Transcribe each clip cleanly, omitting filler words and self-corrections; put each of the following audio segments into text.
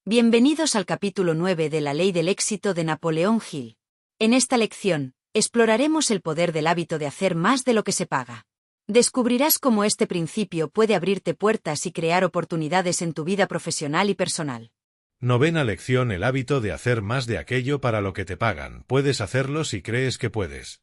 Bienvenidos al capítulo 9 de La Ley del Éxito de Napoleón Hill. En esta lección, exploraremos el poder del hábito de hacer más de lo que se paga. Descubrirás cómo este principio puede abrirte puertas y crear oportunidades en tu vida profesional y personal. Novena lección: el hábito de hacer más de aquello para lo que te pagan. Puedes hacerlo si crees que puedes.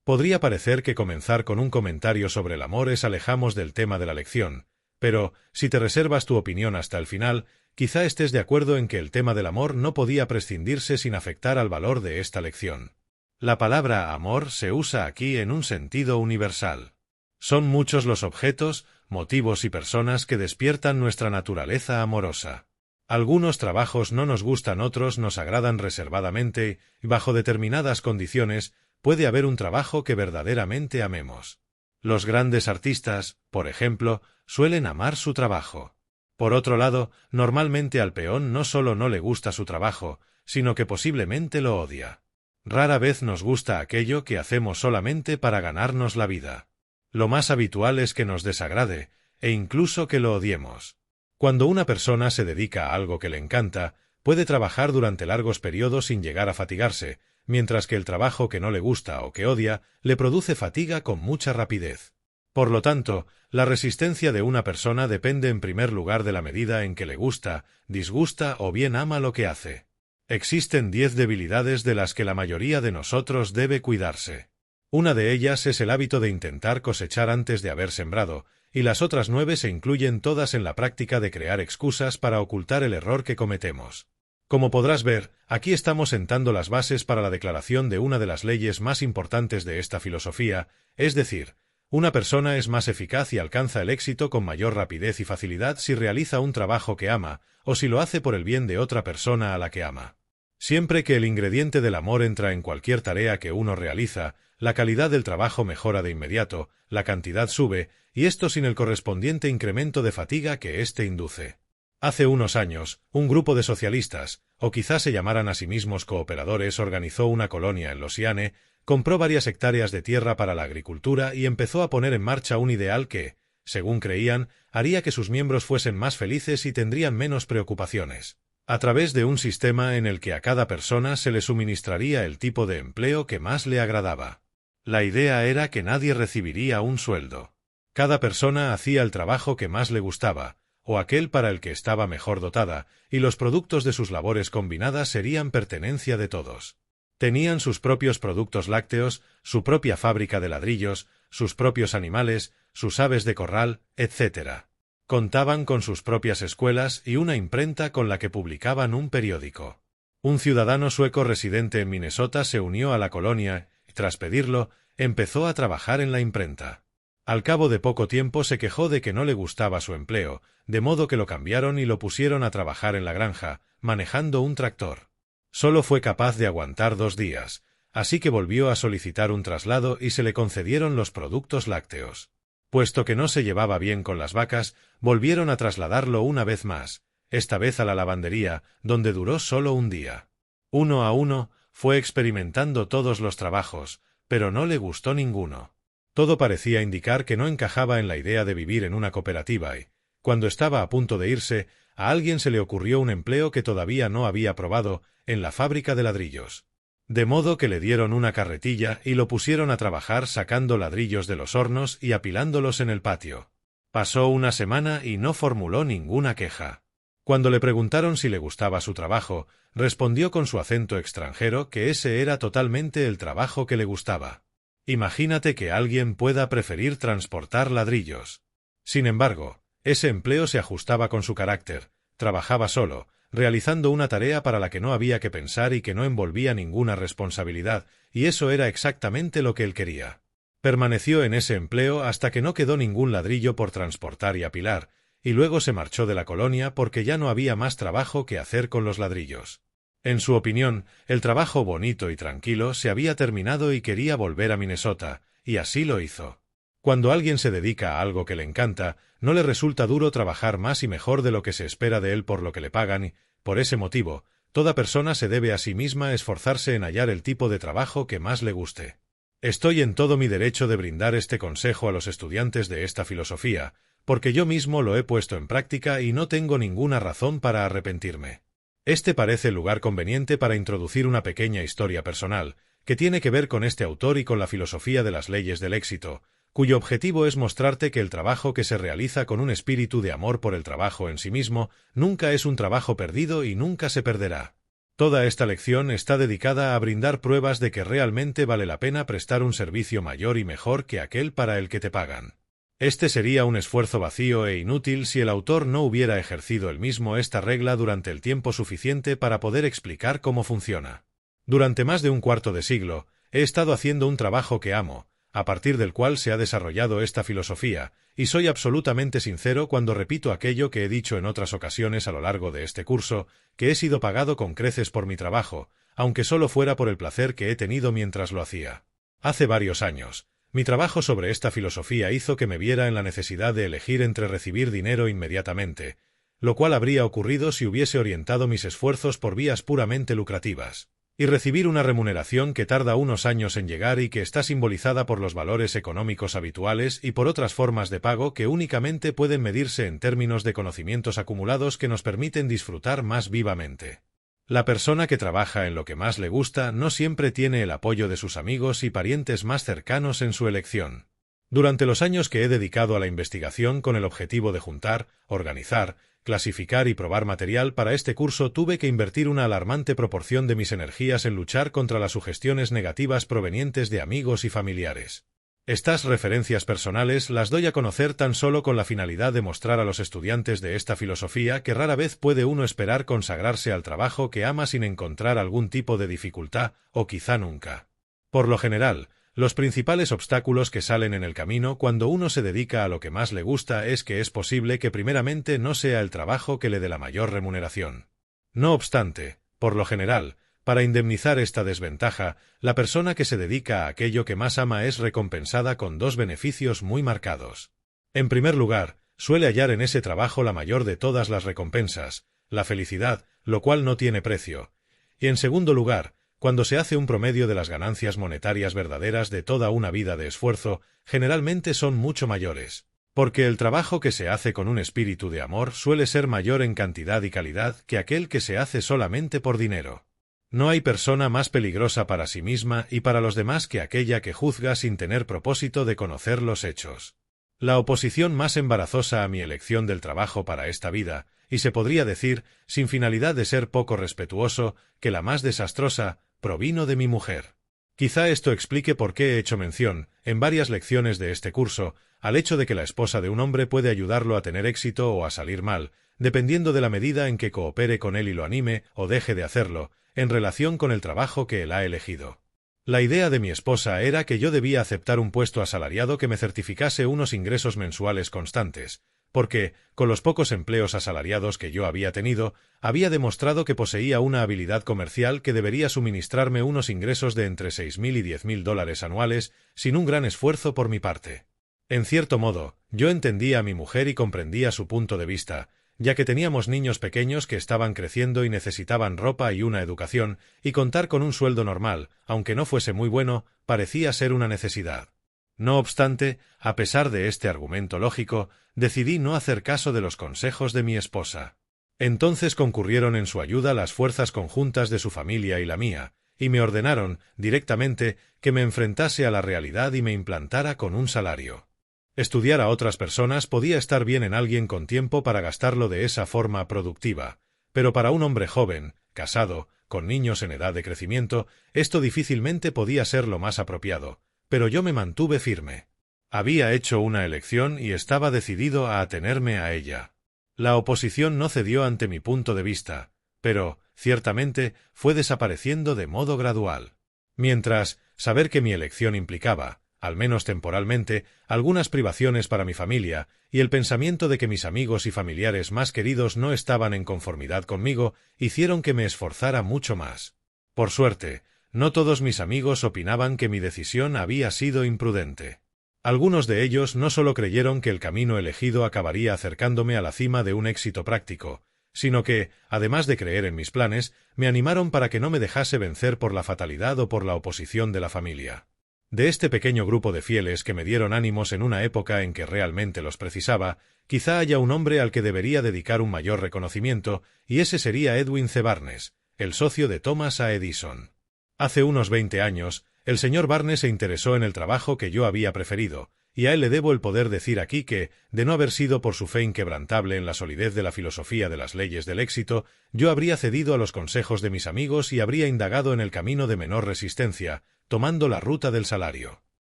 Podría parecer que comenzar con un comentario sobre el amor es alejamos del tema de la lección, pero, si te reservas tu opinión hasta el final, quizá estés de acuerdo en que el tema del amor no podía prescindirse sin afectar al valor de esta lección. La palabra amor se usa aquí en un sentido universal. Son muchos los objetos, motivos y personas que despiertan nuestra naturaleza amorosa. Algunos trabajos no nos gustan, otros nos agradan reservadamente, y bajo determinadas condiciones puede haber un trabajo que verdaderamente amemos. Los grandes artistas, por ejemplo, suelen amar su trabajo. Por otro lado, normalmente al peón no solo no le gusta su trabajo, sino que posiblemente lo odia. Rara vez nos gusta aquello que hacemos solamente para ganarnos la vida. Lo más habitual es que nos desagrade, e incluso que lo odiemos. Cuando una persona se dedica a algo que le encanta, puede trabajar durante largos periodos sin llegar a fatigarse, mientras que el trabajo que no le gusta o que odia le produce fatiga con mucha rapidez. Por lo tanto, la resistencia de una persona depende en primer lugar de la medida en que le gusta, disgusta o bien ama lo que hace. Existen 10 debilidades de las que la mayoría de nosotros debe cuidarse. Una de ellas es el hábito de intentar cosechar antes de haber sembrado, y las otras 9 se incluyen todas en la práctica de crear excusas para ocultar el error que cometemos. Como podrás ver, aquí estamos sentando las bases para la declaración de una de las leyes más importantes de esta filosofía, es decir, una persona es más eficaz y alcanza el éxito con mayor rapidez y facilidad si realiza un trabajo que ama, o si lo hace por el bien de otra persona a la que ama. Siempre que el ingrediente del amor entra en cualquier tarea que uno realiza, la calidad del trabajo mejora de inmediato, la cantidad sube, y esto sin el correspondiente incremento de fatiga que éste induce. Hace unos años, un grupo de socialistas, o quizás se llamaran a sí mismos cooperadores, organizó una colonia en Lausanne, compró varias hectáreas de tierra para la agricultura y empezó a poner en marcha un ideal que, según creían, haría que sus miembros fuesen más felices y tendrían menos preocupaciones, a través de un sistema en el que a cada persona se le suministraría el tipo de empleo que más le agradaba. La idea era que nadie recibiría un sueldo. Cada persona hacía el trabajo que más le gustaba, o aquel para el que estaba mejor dotada, y los productos de sus labores combinadas serían pertenencia de todos. Tenían sus propios productos lácteos, su propia fábrica de ladrillos, sus propios animales, sus aves de corral, etc. Contaban con sus propias escuelas y una imprenta con la que publicaban un periódico. Un ciudadano sueco residente en Minnesota se unió a la colonia y, tras pedirlo, empezó a trabajar en la imprenta. Al cabo de poco tiempo se quejó de que no le gustaba su empleo, de modo que lo cambiaron y lo pusieron a trabajar en la granja, manejando un tractor. Solo fue capaz de aguantar 2 días, así que volvió a solicitar un traslado y se le concedieron los productos lácteos. Puesto que no se llevaba bien con las vacas, volvieron a trasladarlo una vez más, esta vez a la lavandería, donde duró solo un día. Uno a uno, fue experimentando todos los trabajos, pero no le gustó ninguno. Todo parecía indicar que no encajaba en la idea de vivir en una cooperativa y, cuando estaba a punto de irse, a alguien se le ocurrió un empleo que todavía no había probado, en la fábrica de ladrillos. De modo que le dieron una carretilla y lo pusieron a trabajar sacando ladrillos de los hornos y apilándolos en el patio. Pasó una semana y no formuló ninguna queja. Cuando le preguntaron si le gustaba su trabajo, respondió con su acento extranjero que ese era totalmente el trabajo que le gustaba. Imagínate que alguien pueda preferir transportar ladrillos. Sin embargo, ese empleo se ajustaba con su carácter, trabajaba solo, realizando una tarea para la que no había que pensar y que no envolvía ninguna responsabilidad, y eso era exactamente lo que él quería. Permaneció en ese empleo hasta que no quedó ningún ladrillo por transportar y apilar, y luego se marchó de la colonia porque ya no había más trabajo que hacer con los ladrillos. En su opinión, el trabajo bonito y tranquilo se había terminado y quería volver a Minnesota, y así lo hizo. Cuando alguien se dedica a algo que le encanta, no le resulta duro trabajar más y mejor de lo que se espera de él por lo que le pagan y, por ese motivo, toda persona se debe a sí misma esforzarse en hallar el tipo de trabajo que más le guste. Estoy en todo mi derecho de brindar este consejo a los estudiantes de esta filosofía, porque yo mismo lo he puesto en práctica y no tengo ninguna razón para arrepentirme. Este parece el lugar conveniente para introducir una pequeña historia personal, que tiene que ver con este autor y con la filosofía de las leyes del éxito, cuyo objetivo es mostrarte que el trabajo que se realiza con un espíritu de amor por el trabajo en sí mismo nunca es un trabajo perdido y nunca se perderá. Toda esta lección está dedicada a brindar pruebas de que realmente vale la pena prestar un servicio mayor y mejor que aquel para el que te pagan. Este sería un esfuerzo vacío e inútil si el autor no hubiera ejercido él mismo esta regla durante el tiempo suficiente para poder explicar cómo funciona. Durante más de un cuarto de siglo, he estado haciendo un trabajo que amo, a partir del cual se ha desarrollado esta filosofía, y soy absolutamente sincero cuando repito aquello que he dicho en otras ocasiones a lo largo de este curso, que he sido pagado con creces por mi trabajo, aunque solo fuera por el placer que he tenido mientras lo hacía. Hace varios años, mi trabajo sobre esta filosofía hizo que me viera en la necesidad de elegir entre recibir dinero inmediatamente, lo cual habría ocurrido si hubiese orientado mis esfuerzos por vías puramente lucrativas, y recibir una remuneración que tarda unos años en llegar y que está simbolizada por los valores económicos habituales y por otras formas de pago que únicamente pueden medirse en términos de conocimientos acumulados que nos permiten disfrutar más vivamente. La persona que trabaja en lo que más le gusta no siempre tiene el apoyo de sus amigos y parientes más cercanos en su elección. Durante los años que he dedicado a la investigación con el objetivo de juntar, organizar, clasificar y probar material para este curso, tuve que invertir una alarmante proporción de mis energías en luchar contra las sugestiones negativas provenientes de amigos y familiares. Estas referencias personales las doy a conocer tan solo con la finalidad de mostrar a los estudiantes de esta filosofía que rara vez puede uno esperar consagrarse al trabajo que ama sin encontrar algún tipo de dificultad, o quizá nunca. Por lo general, los principales obstáculos que salen en el camino cuando uno se dedica a lo que más le gusta es que es posible que primeramente no sea el trabajo que le dé la mayor remuneración. No obstante, por lo general, para indemnizar esta desventaja, la persona que se dedica a aquello que más ama es recompensada con dos beneficios muy marcados. En primer lugar, suele hallar en ese trabajo la mayor de todas las recompensas, la felicidad, lo cual no tiene precio. Y en segundo lugar, cuando se hace un promedio de las ganancias monetarias verdaderas de toda una vida de esfuerzo, generalmente son mucho mayores, porque el trabajo que se hace con un espíritu de amor suele ser mayor en cantidad y calidad que aquel que se hace solamente por dinero. No hay persona más peligrosa para sí misma y para los demás que aquella que juzga sin tener propósito de conocer los hechos. La oposición más embarazosa a mi elección del trabajo para esta vida, y se podría decir, sin finalidad de ser poco respetuoso, que la más desastrosa, provino de mi mujer. Quizá esto explique por qué he hecho mención, en varias lecciones de este curso, al hecho de que la esposa de un hombre puede ayudarlo a tener éxito o a salir mal, dependiendo de la medida en que coopere con él y lo anime, o deje de hacerlo, en relación con el trabajo que él ha elegido. La idea de mi esposa era que yo debía aceptar un puesto asalariado que me certificase unos ingresos mensuales constantes, porque, con los pocos empleos asalariados que yo había tenido, había demostrado que poseía una habilidad comercial que debería suministrarme unos ingresos de entre $6,000 y $10,000 anuales, sin un gran esfuerzo por mi parte. En cierto modo, yo entendía a mi mujer y comprendía su punto de vista, ya que teníamos niños pequeños que estaban creciendo y necesitaban ropa y una educación, y contar con un sueldo normal, aunque no fuese muy bueno, parecía ser una necesidad. No obstante, a pesar de este argumento lógico, decidí no hacer caso de los consejos de mi esposa. Entonces concurrieron en su ayuda las fuerzas conjuntas de su familia y la mía, y me ordenaron, directamente, que me enfrentase a la realidad y me implantara con un salario. Estudiar a otras personas podía estar bien en alguien con tiempo para gastarlo de esa forma productiva, pero para un hombre joven, casado, con niños en edad de crecimiento, esto difícilmente podía ser lo más apropiado, pero yo me mantuve firme. Había hecho una elección y estaba decidido a atenerme a ella. La oposición no cedió ante mi punto de vista, pero, ciertamente, fue desapareciendo de modo gradual. Mientras, saber que mi elección implicaba, al menos temporalmente, algunas privaciones para mi familia, y el pensamiento de que mis amigos y familiares más queridos no estaban en conformidad conmigo, hicieron que me esforzara mucho más. Por suerte, no todos mis amigos opinaban que mi decisión había sido imprudente. Algunos de ellos no solo creyeron que el camino elegido acabaría acercándome a la cima de un éxito práctico, sino que, además de creer en mis planes, me animaron para que no me dejase vencer por la fatalidad o por la oposición de la familia. De este pequeño grupo de fieles que me dieron ánimos en una época en que realmente los precisaba, quizá haya un hombre al que debería dedicar un mayor reconocimiento, y ese sería Edwin C. Barnes, el socio de Thomas A. Edison. Hace unos 20 años, el señor Barnes se interesó en el trabajo que yo había preferido, y a él le debo el poder decir aquí que, de no haber sido por su fe inquebrantable en la solidez de la filosofía de las leyes del éxito, yo habría cedido a los consejos de mis amigos y habría indagado en el camino de menor resistencia, tomando la ruta del salario.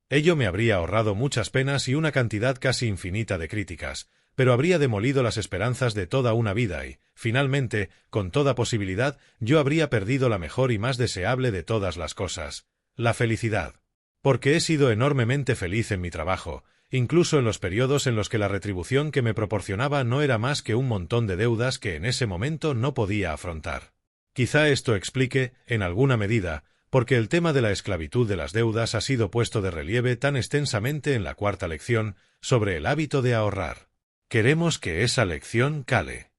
Ello me habría ahorrado muchas penas y una cantidad casi infinita de críticas, pero habría demolido las esperanzas de toda una vida y, finalmente, con toda posibilidad, yo habría perdido la mejor y más deseable de todas las cosas, la felicidad. Porque he sido enormemente feliz en mi trabajo, incluso en los periodos en los que la retribución que me proporcionaba no era más que un montón de deudas que en ese momento no podía afrontar. Quizá esto explique, en alguna medida, porque el tema de la esclavitud de las deudas ha sido puesto de relieve tan extensamente en la cuarta lección sobre el hábito de ahorrar. Queremos que esa lección cale.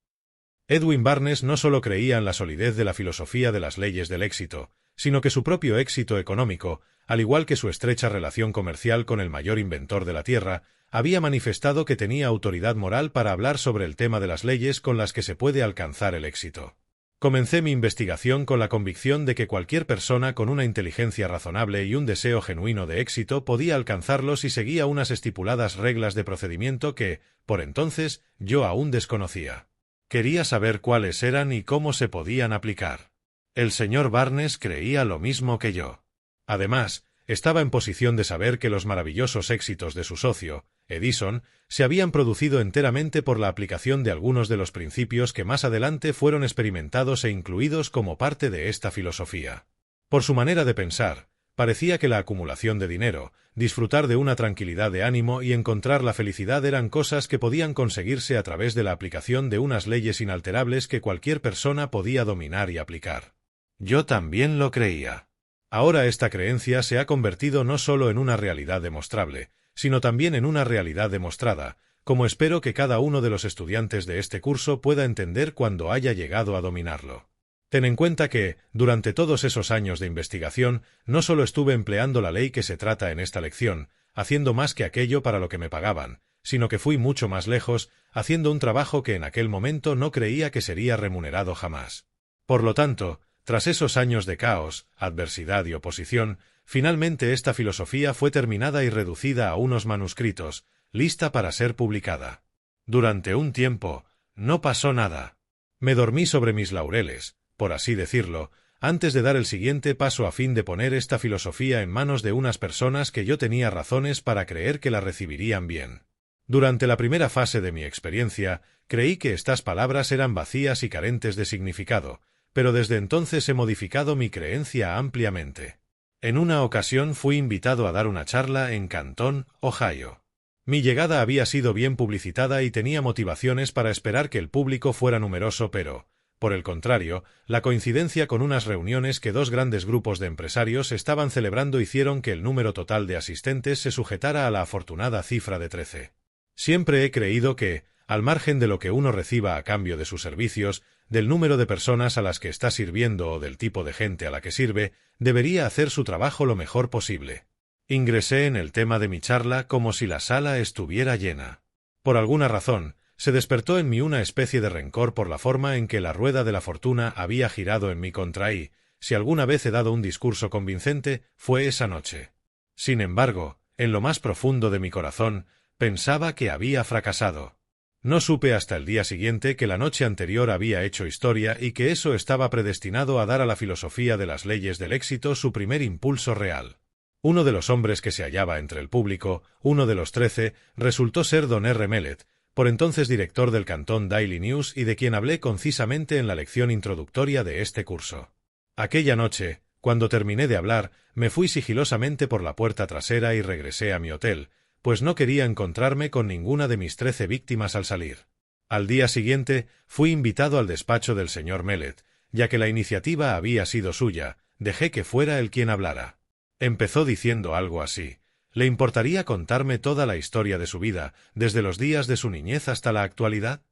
Edwin Barnes no solo creía en la solidez de la filosofía de las leyes del éxito, sino que su propio éxito económico, al igual que su estrecha relación comercial con el mayor inventor de la Tierra, había manifestado que tenía autoridad moral para hablar sobre el tema de las leyes con las que se puede alcanzar el éxito. Comencé mi investigación con la convicción de que cualquier persona con una inteligencia razonable y un deseo genuino de éxito podía alcanzarlo si seguía unas estipuladas reglas de procedimiento que, por entonces, yo aún desconocía. Quería saber cuáles eran y cómo se podían aplicar. El señor Barnes creía lo mismo que yo. Además, estaba en posición de saber que los maravillosos éxitos de su socio, Edison, se habían producido enteramente por la aplicación de algunos de los principios que más adelante fueron experimentados e incluidos como parte de esta filosofía. Por su manera de pensar, parecía que la acumulación de dinero, disfrutar de una tranquilidad de ánimo y encontrar la felicidad eran cosas que podían conseguirse a través de la aplicación de unas leyes inalterables que cualquier persona podía dominar y aplicar. Yo también lo creía. Ahora esta creencia se ha convertido no solo en una realidad demostrable, sino también en una realidad demostrada, como espero que cada uno de los estudiantes de este curso pueda entender cuando haya llegado a dominarlo. Ten en cuenta que, durante todos esos años de investigación, no solo estuve empleando la ley que se trata en esta lección, haciendo más que aquello para lo que me pagaban, sino que fui mucho más lejos, haciendo un trabajo que en aquel momento no creía que sería remunerado jamás. Por lo tanto, tras esos años de caos, adversidad y oposición, finalmente esta filosofía fue terminada y reducida a unos manuscritos, lista para ser publicada. Durante un tiempo, no pasó nada. Me dormí sobre mis laureles, por así decirlo, antes de dar el siguiente paso a fin de poner esta filosofía en manos de unas personas que yo tenía razones para creer que la recibirían bien. Durante la primera fase de mi experiencia, creí que estas palabras eran vacías y carentes de significado, pero desde entonces he modificado mi creencia ampliamente. En una ocasión fui invitado a dar una charla en Canton, Ohio. Mi llegada había sido bien publicitada y tenía motivaciones para esperar que el público fuera numeroso, pero, por el contrario, la coincidencia con unas reuniones que dos grandes grupos de empresarios estaban celebrando hicieron que el número total de asistentes se sujetara a la afortunada cifra de 13. Siempre he creído que, al margen de lo que uno reciba a cambio de sus servicios, del número de personas a las que está sirviendo o del tipo de gente a la que sirve, debería hacer su trabajo lo mejor posible. Ingresé en el tema de mi charla como si la sala estuviera llena. Por alguna razón, se despertó en mí una especie de rencor por la forma en que la rueda de la fortuna había girado en mi contra y, si alguna vez he dado un discurso convincente, fue esa noche. Sin embargo, en lo más profundo de mi corazón, pensaba que había fracasado. No supe hasta el día siguiente que la noche anterior había hecho historia y que eso estaba predestinado a dar a la filosofía de las leyes del éxito su primer impulso real. Uno de los hombres que se hallaba entre el público, uno de los 13, resultó ser Don R. Mellett, por entonces director del Canton Daily News y de quien hablé concisamente en la lección introductoria de este curso. Aquella noche, cuando terminé de hablar, me fui sigilosamente por la puerta trasera y regresé a mi hotel, pues no quería encontrarme con ninguna de mis 13 víctimas al salir. Al día siguiente, fui invitado al despacho del señor Mellett, ya que la iniciativa había sido suya, dejé que fuera él quien hablara. Empezó diciendo algo así: ¿le importaría contarme toda la historia de su vida, desde los días de su niñez hasta la actualidad?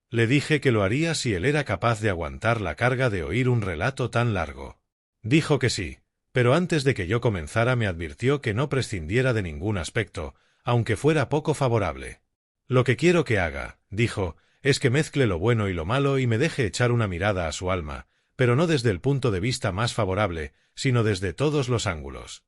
Le dije que lo haría si él era capaz de aguantar la carga de oír un relato tan largo. Dijo que sí, Pero antes de que yo comenzara me advirtió que no prescindiera de ningún aspecto, aunque fuera poco favorable. Lo que quiero que haga, dijo, es que mezcle lo bueno y lo malo y me deje echar una mirada a su alma, pero no desde el punto de vista más favorable, sino desde todos los ángulos.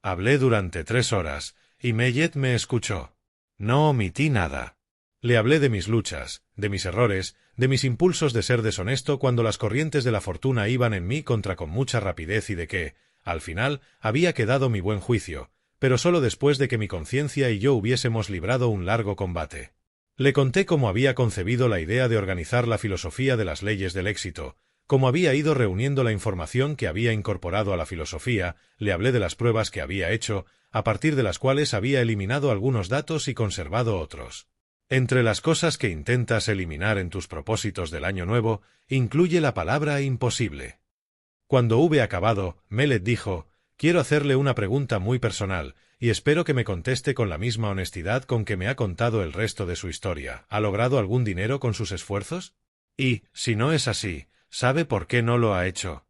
Hablé durante 3 horas, y Mellet me escuchó. No omití nada. Le hablé de mis luchas, de mis errores, de mis impulsos de ser deshonesto cuando las corrientes de la fortuna iban en mí contra con mucha rapidez y de que, al final, había quedado mi buen juicio, pero solo después de que mi conciencia y yo hubiésemos librado un largo combate. Le conté cómo había concebido la idea de organizar la filosofía de las leyes del éxito, cómo había ido reuniendo la información que había incorporado a la filosofía, le hablé de las pruebas que había hecho, a partir de las cuales había eliminado algunos datos y conservado otros. Entre las cosas que intentas eliminar en tus propósitos del año nuevo, incluye la palabra imposible. Cuando hube acabado, Mellet dijo, quiero hacerle una pregunta muy personal, y espero que me conteste con la misma honestidad con que me ha contado el resto de su historia. ¿Ha logrado algún dinero con sus esfuerzos? Y, si no es así, ¿sabe por qué no lo ha hecho?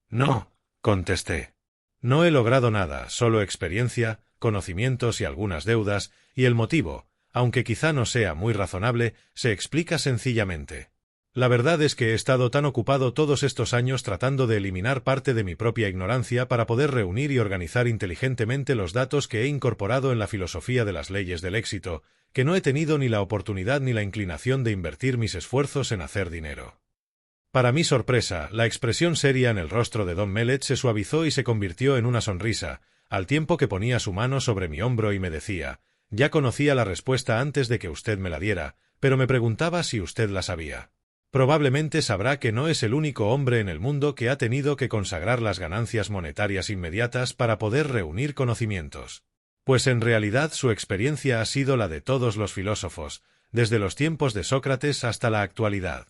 No, contesté. No he logrado nada, solo experiencia, conocimientos y algunas deudas, y el motivo, aunque quizá no sea muy razonable, se explica sencillamente. La verdad es que he estado tan ocupado todos estos años tratando de eliminar parte de mi propia ignorancia para poder reunir y organizar inteligentemente los datos que he incorporado en la filosofía de las leyes del éxito, que no he tenido ni la oportunidad ni la inclinación de invertir mis esfuerzos en hacer dinero. Para mi sorpresa, la expresión seria en el rostro de don Mellet se suavizó y se convirtió en una sonrisa, al tiempo que ponía su mano sobre mi hombro y me decía, ya conocía la respuesta antes de que usted me la diera, pero me preguntaba si usted la sabía. Probablemente sabrá que no es el único hombre en el mundo que ha tenido que consagrar las ganancias monetarias inmediatas para poder reunir conocimientos. Pues en realidad su experiencia ha sido la de todos los filósofos, desde los tiempos de Sócrates hasta la actualidad.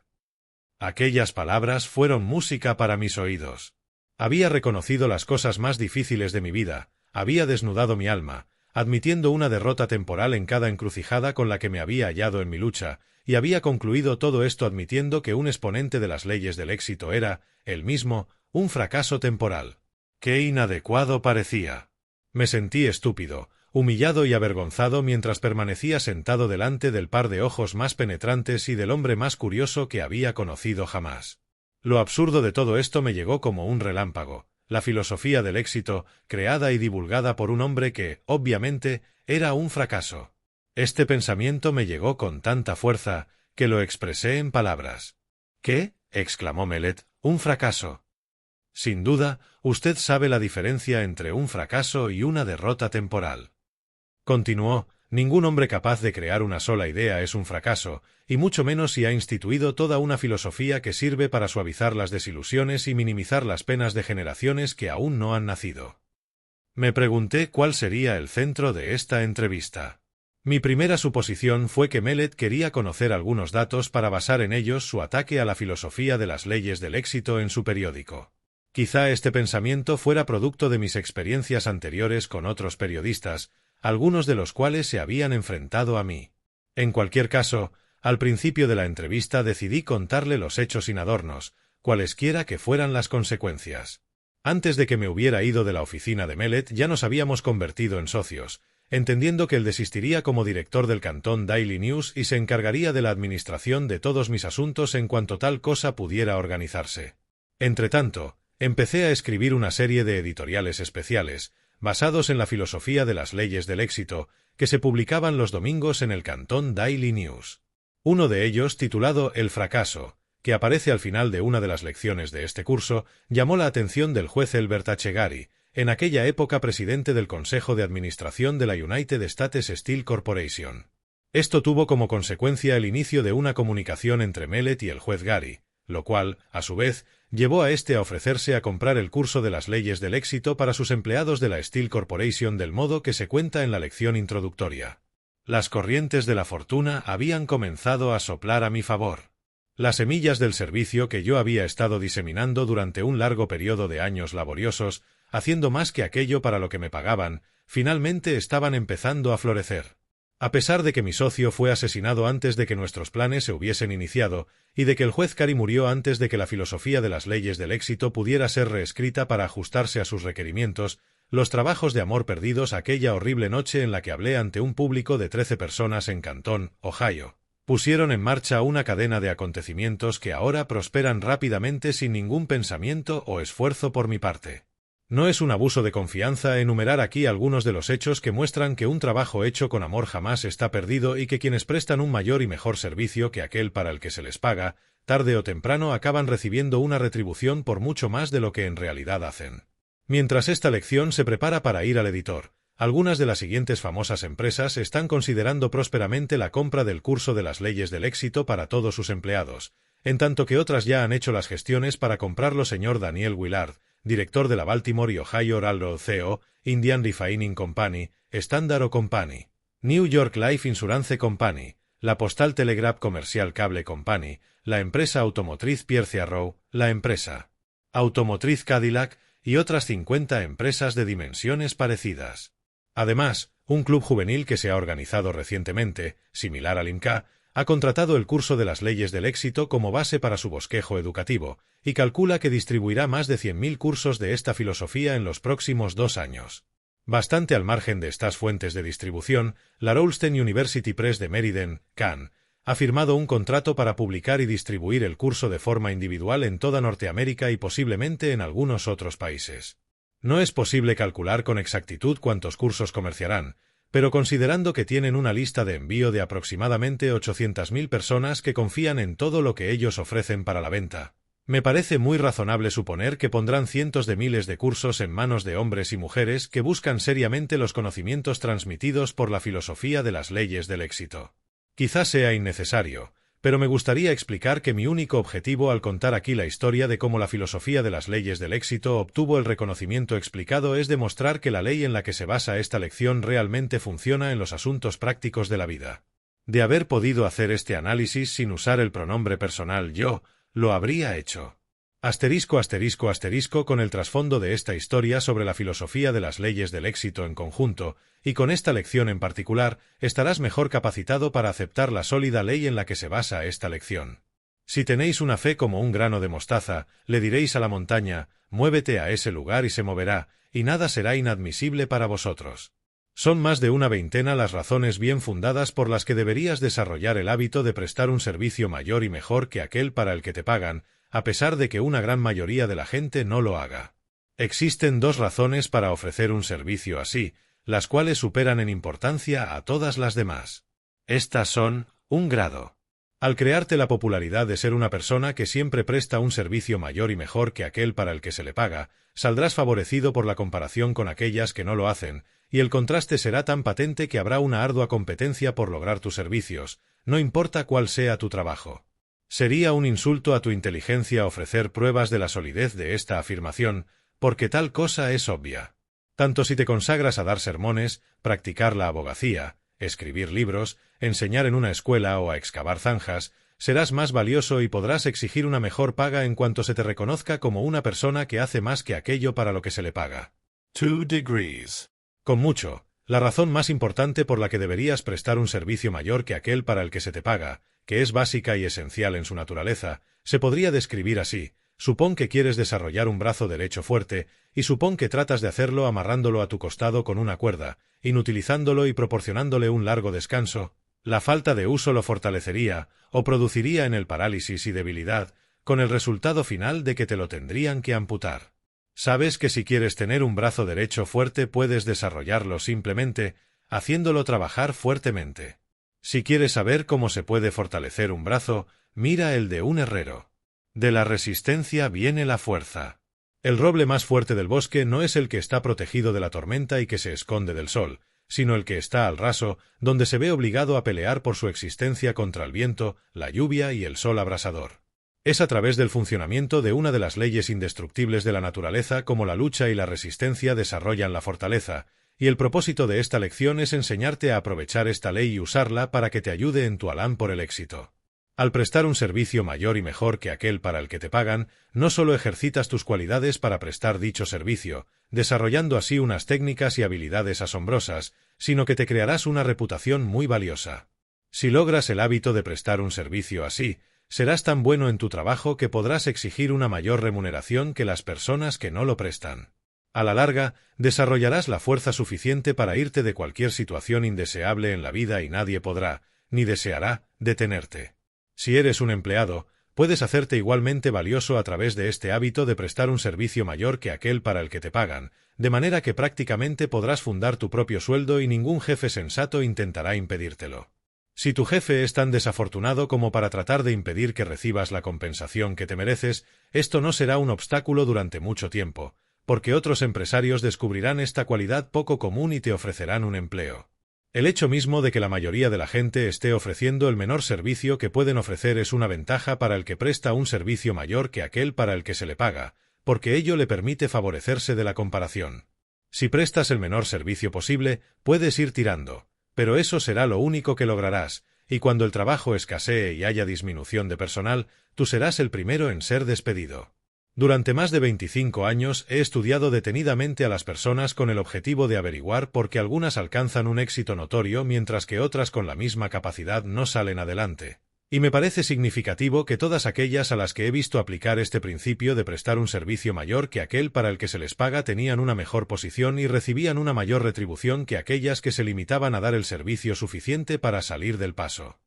Aquellas palabras fueron música para mis oídos. Había reconocido las cosas más difíciles de mi vida, había desnudado mi alma, admitiendo una derrota temporal en cada encrucijada con la que me había hallado en mi lucha, y había concluido todo esto admitiendo que un exponente de las leyes del éxito era, él mismo, un fracaso temporal. ¡Qué inadecuado parecía! Me sentí estúpido, humillado y avergonzado mientras permanecía sentado delante del par de ojos más penetrantes y del hombre más curioso que había conocido jamás. Lo absurdo de todo esto me llegó como un relámpago. La filosofía del éxito, creada y divulgada por un hombre que, obviamente, era un fracaso. Este pensamiento me llegó con tanta fuerza, que lo expresé en palabras. ¿Qué? —exclamó Mellet—, ¿un fracaso? Sin duda, usted sabe la diferencia entre un fracaso y una derrota temporal. Continuó, ningún hombre capaz de crear una sola idea es un fracaso, y mucho menos si ha instituido toda una filosofía que sirve para suavizar las desilusiones y minimizar las penas de generaciones que aún no han nacido. Me pregunté cuál sería el centro de esta entrevista. Mi primera suposición fue que Mellet quería conocer algunos datos para basar en ellos su ataque a la filosofía de las leyes del éxito en su periódico. Quizá este pensamiento fuera producto de mis experiencias anteriores con otros periodistas, algunos de los cuales se habían enfrentado a mí. En cualquier caso, al principio de la entrevista decidí contarle los hechos sin adornos, cualesquiera que fueran las consecuencias. Antes de que me hubiera ido de la oficina de Mellet ya nos habíamos convertido en socios, entendiendo que él desistiría como director del cantón Daily News y se encargaría de la administración de todos mis asuntos en cuanto tal cosa pudiera organizarse. Entretanto, empecé a escribir una serie de editoriales especiales, basados en la filosofía de las leyes del éxito, que se publicaban los domingos en el cantón Daily News. Uno de ellos, titulado El fracaso, que aparece al final de una de las lecciones de este curso, llamó la atención del juez Elbert H. Gary, en aquella época presidente del Consejo de Administración de la United States Steel Corporation. Esto tuvo como consecuencia el inicio de una comunicación entre Mellet y el juez Gary, lo cual, a su vez, llevó a éste a ofrecerse a comprar el curso de las leyes del éxito para sus empleados de la Steel Corporation del modo que se cuenta en la lección introductoria. Las corrientes de la fortuna habían comenzado a soplar a mi favor. Las semillas del servicio que yo había estado diseminando durante un largo periodo de años laboriosos, haciendo más que aquello para lo que me pagaban, finalmente estaban empezando a florecer. A pesar de que mi socio fue asesinado antes de que nuestros planes se hubiesen iniciado, y de que el juez Cary murió antes de que la filosofía de las leyes del éxito pudiera ser reescrita para ajustarse a sus requerimientos, los trabajos de amor perdidos aquella horrible noche en la que hablé ante un público de 13 personas en Canton, Ohio, pusieron en marcha una cadena de acontecimientos que ahora prosperan rápidamente sin ningún pensamiento o esfuerzo por mi parte. No es un abuso de confianza enumerar aquí algunos de los hechos que muestran que un trabajo hecho con amor jamás está perdido y que quienes prestan un mayor y mejor servicio que aquel para el que se les paga, tarde o temprano acaban recibiendo una retribución por mucho más de lo que en realidad hacen. Mientras esta lección se prepara para ir al editor, algunas de las siguientes famosas empresas están considerando prósperamente la compra del curso de las leyes del éxito para todos sus empleados, en tanto que otras ya han hecho las gestiones para comprarlo. Señor Daniel Willard, director de la Baltimore y Ohio Railroad Co., Indian Refining Company, Standard Oil Company, New York Life Insurance Company, la Postal Telegraph Commercial Cable Company, la empresa automotriz Pierce Arrow, la empresa automotriz Cadillac y otras 50 empresas de dimensiones parecidas. Además, un club juvenil que se ha organizado recientemente, similar al IMCA, ha contratado el curso de las leyes del éxito como base para su bosquejo educativo, y calcula que distribuirá más de 100.000 cursos de esta filosofía en los próximos 2 años. Bastante al margen de estas fuentes de distribución, la Rowlston University Press de Meriden, Cannes, ha firmado un contrato para publicar y distribuir el curso de forma individual en toda Norteamérica y posiblemente en algunos otros países. No es posible calcular con exactitud cuántos cursos comerciarán, pero considerando que tienen una lista de envío de aproximadamente 800.000 personas que confían en todo lo que ellos ofrecen para la venta, me parece muy razonable suponer que pondrán cientos de miles de cursos en manos de hombres y mujeres que buscan seriamente los conocimientos transmitidos por la filosofía de las leyes del éxito. Quizás sea innecesario, pero me gustaría explicar que mi único objetivo al contar aquí la historia de cómo la filosofía de las leyes del éxito obtuvo el reconocimiento explicado es demostrar que la ley en la que se basa esta lección realmente funciona en los asuntos prácticos de la vida. De haber podido hacer este análisis sin usar el pronombre personal yo, lo habría hecho. Asterisco asterisco asterisco con el trasfondo de esta historia sobre la filosofía de las leyes del éxito en conjunto, y con esta lección en particular, estarás mejor capacitado para aceptar la sólida ley en la que se basa esta lección. Si tenéis una fe como un grano de mostaza, le diréis a la montaña, muévete a ese lugar y se moverá, y nada será inadmisible para vosotros. Son más de una veintena las razones bien fundadas por las que deberías desarrollar el hábito de prestar un servicio mayor y mejor que aquel para el que te pagan, a pesar de que una gran mayoría de la gente no lo haga. Existen 2 razones para ofrecer un servicio así, las cuales superan en importancia a todas las demás. Estas son, 1 grado. Al crearte la popularidad de ser una persona que siempre presta un servicio mayor y mejor que aquel para el que se le paga, saldrás favorecido por la comparación con aquellas que no lo hacen, y el contraste será tan patente que habrá una ardua competencia por lograr tus servicios, no importa cuál sea tu trabajo. Sería un insulto a tu inteligencia ofrecer pruebas de la solidez de esta afirmación, porque tal cosa es obvia. Tanto si te consagras a dar sermones, practicar la abogacía, escribir libros, enseñar en una escuela o a excavar zanjas, serás más valioso y podrás exigir una mejor paga en cuanto se te reconozca como una persona que hace más que aquello para lo que se le paga. 2 degrees. Con mucho, la razón más importante por la que deberías prestar un servicio mayor que aquel para el que se te paga, que es básica y esencial en su naturaleza, se podría describir así: supón que quieres desarrollar un brazo derecho fuerte, y supón que tratas de hacerlo amarrándolo a tu costado con una cuerda, inutilizándolo y proporcionándole un largo descanso. La falta de uso lo fortalecería, o produciría en él parálisis y debilidad, con el resultado final de que te lo tendrían que amputar. Sabes que si quieres tener un brazo derecho fuerte puedes desarrollarlo simplemente haciéndolo trabajar fuertemente. Si quieres saber cómo se puede fortalecer un brazo, mira el de un herrero. De la resistencia viene la fuerza. El roble más fuerte del bosque no es el que está protegido de la tormenta y que se esconde del sol, sino el que está al raso, donde se ve obligado a pelear por su existencia contra el viento, la lluvia y el sol abrasador. Es a través del funcionamiento de una de las leyes indestructibles de la naturaleza como la lucha y la resistencia desarrollan la fortaleza, y el propósito de esta lección es enseñarte a aprovechar esta ley y usarla para que te ayude en tu alán por el éxito. Al prestar un servicio mayor y mejor que aquel para el que te pagan, no solo ejercitas tus cualidades para prestar dicho servicio, desarrollando así unas técnicas y habilidades asombrosas, sino que te crearás una reputación muy valiosa. Si logras el hábito de prestar un servicio así, serás tan bueno en tu trabajo que podrás exigir una mayor remuneración que las personas que no lo prestan. A la larga, desarrollarás la fuerza suficiente para irte de cualquier situación indeseable en la vida y nadie podrá, ni deseará, detenerte. Si eres un empleado, puedes hacerte igualmente valioso a través de este hábito de prestar un servicio mayor que aquel para el que te pagan, de manera que prácticamente podrás fundar tu propio sueldo y ningún jefe sensato intentará impedírtelo. Si tu jefe es tan desafortunado como para tratar de impedir que recibas la compensación que te mereces, esto no será un obstáculo durante mucho tiempo, porque otros empresarios descubrirán esta cualidad poco común y te ofrecerán un empleo. El hecho mismo de que la mayoría de la gente esté ofreciendo el menor servicio que pueden ofrecer es una ventaja para el que presta un servicio mayor que aquel para el que se le paga, porque ello le permite favorecerse de la comparación. Si prestas el menor servicio posible, puedes ir tirando, pero eso será lo único que lograrás, y cuando el trabajo escasee y haya disminución de personal, tú serás el primero en ser despedido. Durante más de 25 años he estudiado detenidamente a las personas con el objetivo de averiguar por qué algunas alcanzan un éxito notorio mientras que otras con la misma capacidad no salen adelante. Y me parece significativo que todas aquellas a las que he visto aplicar este principio de prestar un servicio mayor que aquel para el que se les paga tenían una mejor posición y recibían una mayor retribución que aquellas que se limitaban a dar el servicio suficiente para salir del paso.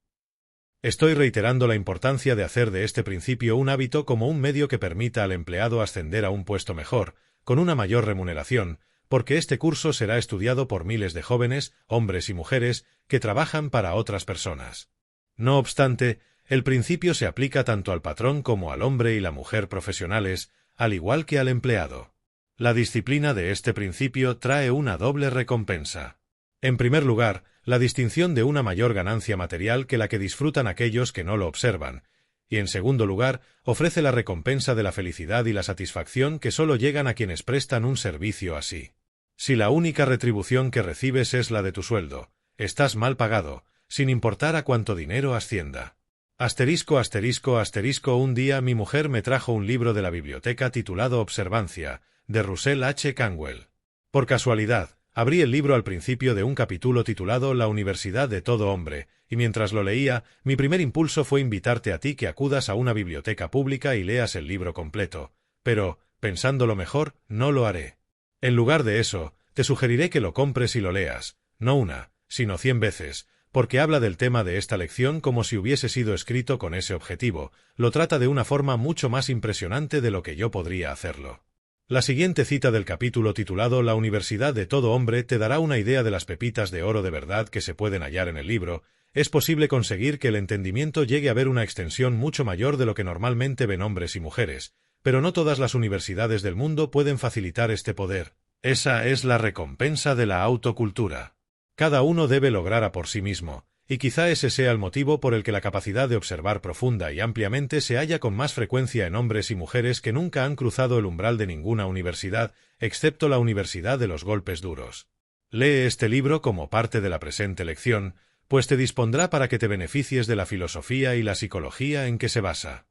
Estoy reiterando la importancia de hacer de este principio un hábito como un medio que permita al empleado ascender a un puesto mejor, con una mayor remuneración, porque este curso será estudiado por miles de jóvenes, hombres y mujeres, que trabajan para otras personas. No obstante, el principio se aplica tanto al patrón como al hombre y la mujer profesionales, al igual que al empleado. La disciplina de este principio trae una doble recompensa. En primer lugar, la distinción de una mayor ganancia material que la que disfrutan aquellos que no lo observan, y en segundo lugar, ofrece la recompensa de la felicidad y la satisfacción que solo llegan a quienes prestan un servicio así. Si la única retribución que recibes es la de tu sueldo, estás mal pagado, sin importar a cuánto dinero ascienda. ******** Un día mi mujer me trajo un libro de la biblioteca titulado Observancia, de Russell H. Canwell. Por casualidad, abrí el libro al principio de un capítulo titulado La Universidad de todo hombre, y mientras lo leía, mi primer impulso fue invitarte a ti que acudas a una biblioteca pública y leas el libro completo, pero, pensándolo mejor, no lo haré. En lugar de eso, te sugeriré que lo compres y lo leas, no una, sino 100 veces, porque habla del tema de esta lección como si hubiese sido escrito con ese objetivo, lo trata de una forma mucho más impresionante de lo que yo podría hacerlo. La siguiente cita del capítulo titulado La Universidad de todo hombre te dará una idea de las pepitas de oro de verdad que se pueden hallar en el libro. Es posible conseguir que el entendimiento llegue a ver una extensión mucho mayor de lo que normalmente ven hombres y mujeres, pero no todas las universidades del mundo pueden facilitar este poder. Esa es la recompensa de la autocultura. Cada uno debe lograrla por sí mismo, y quizá ese sea el motivo por el que la capacidad de observar profunda y ampliamente se halla con más frecuencia en hombres y mujeres que nunca han cruzado el umbral de ninguna universidad, excepto la Universidad de los Golpes Duros. Lee este libro como parte de la presente lección, pues te dispondrá para que te beneficies de la filosofía y la psicología en que se basa.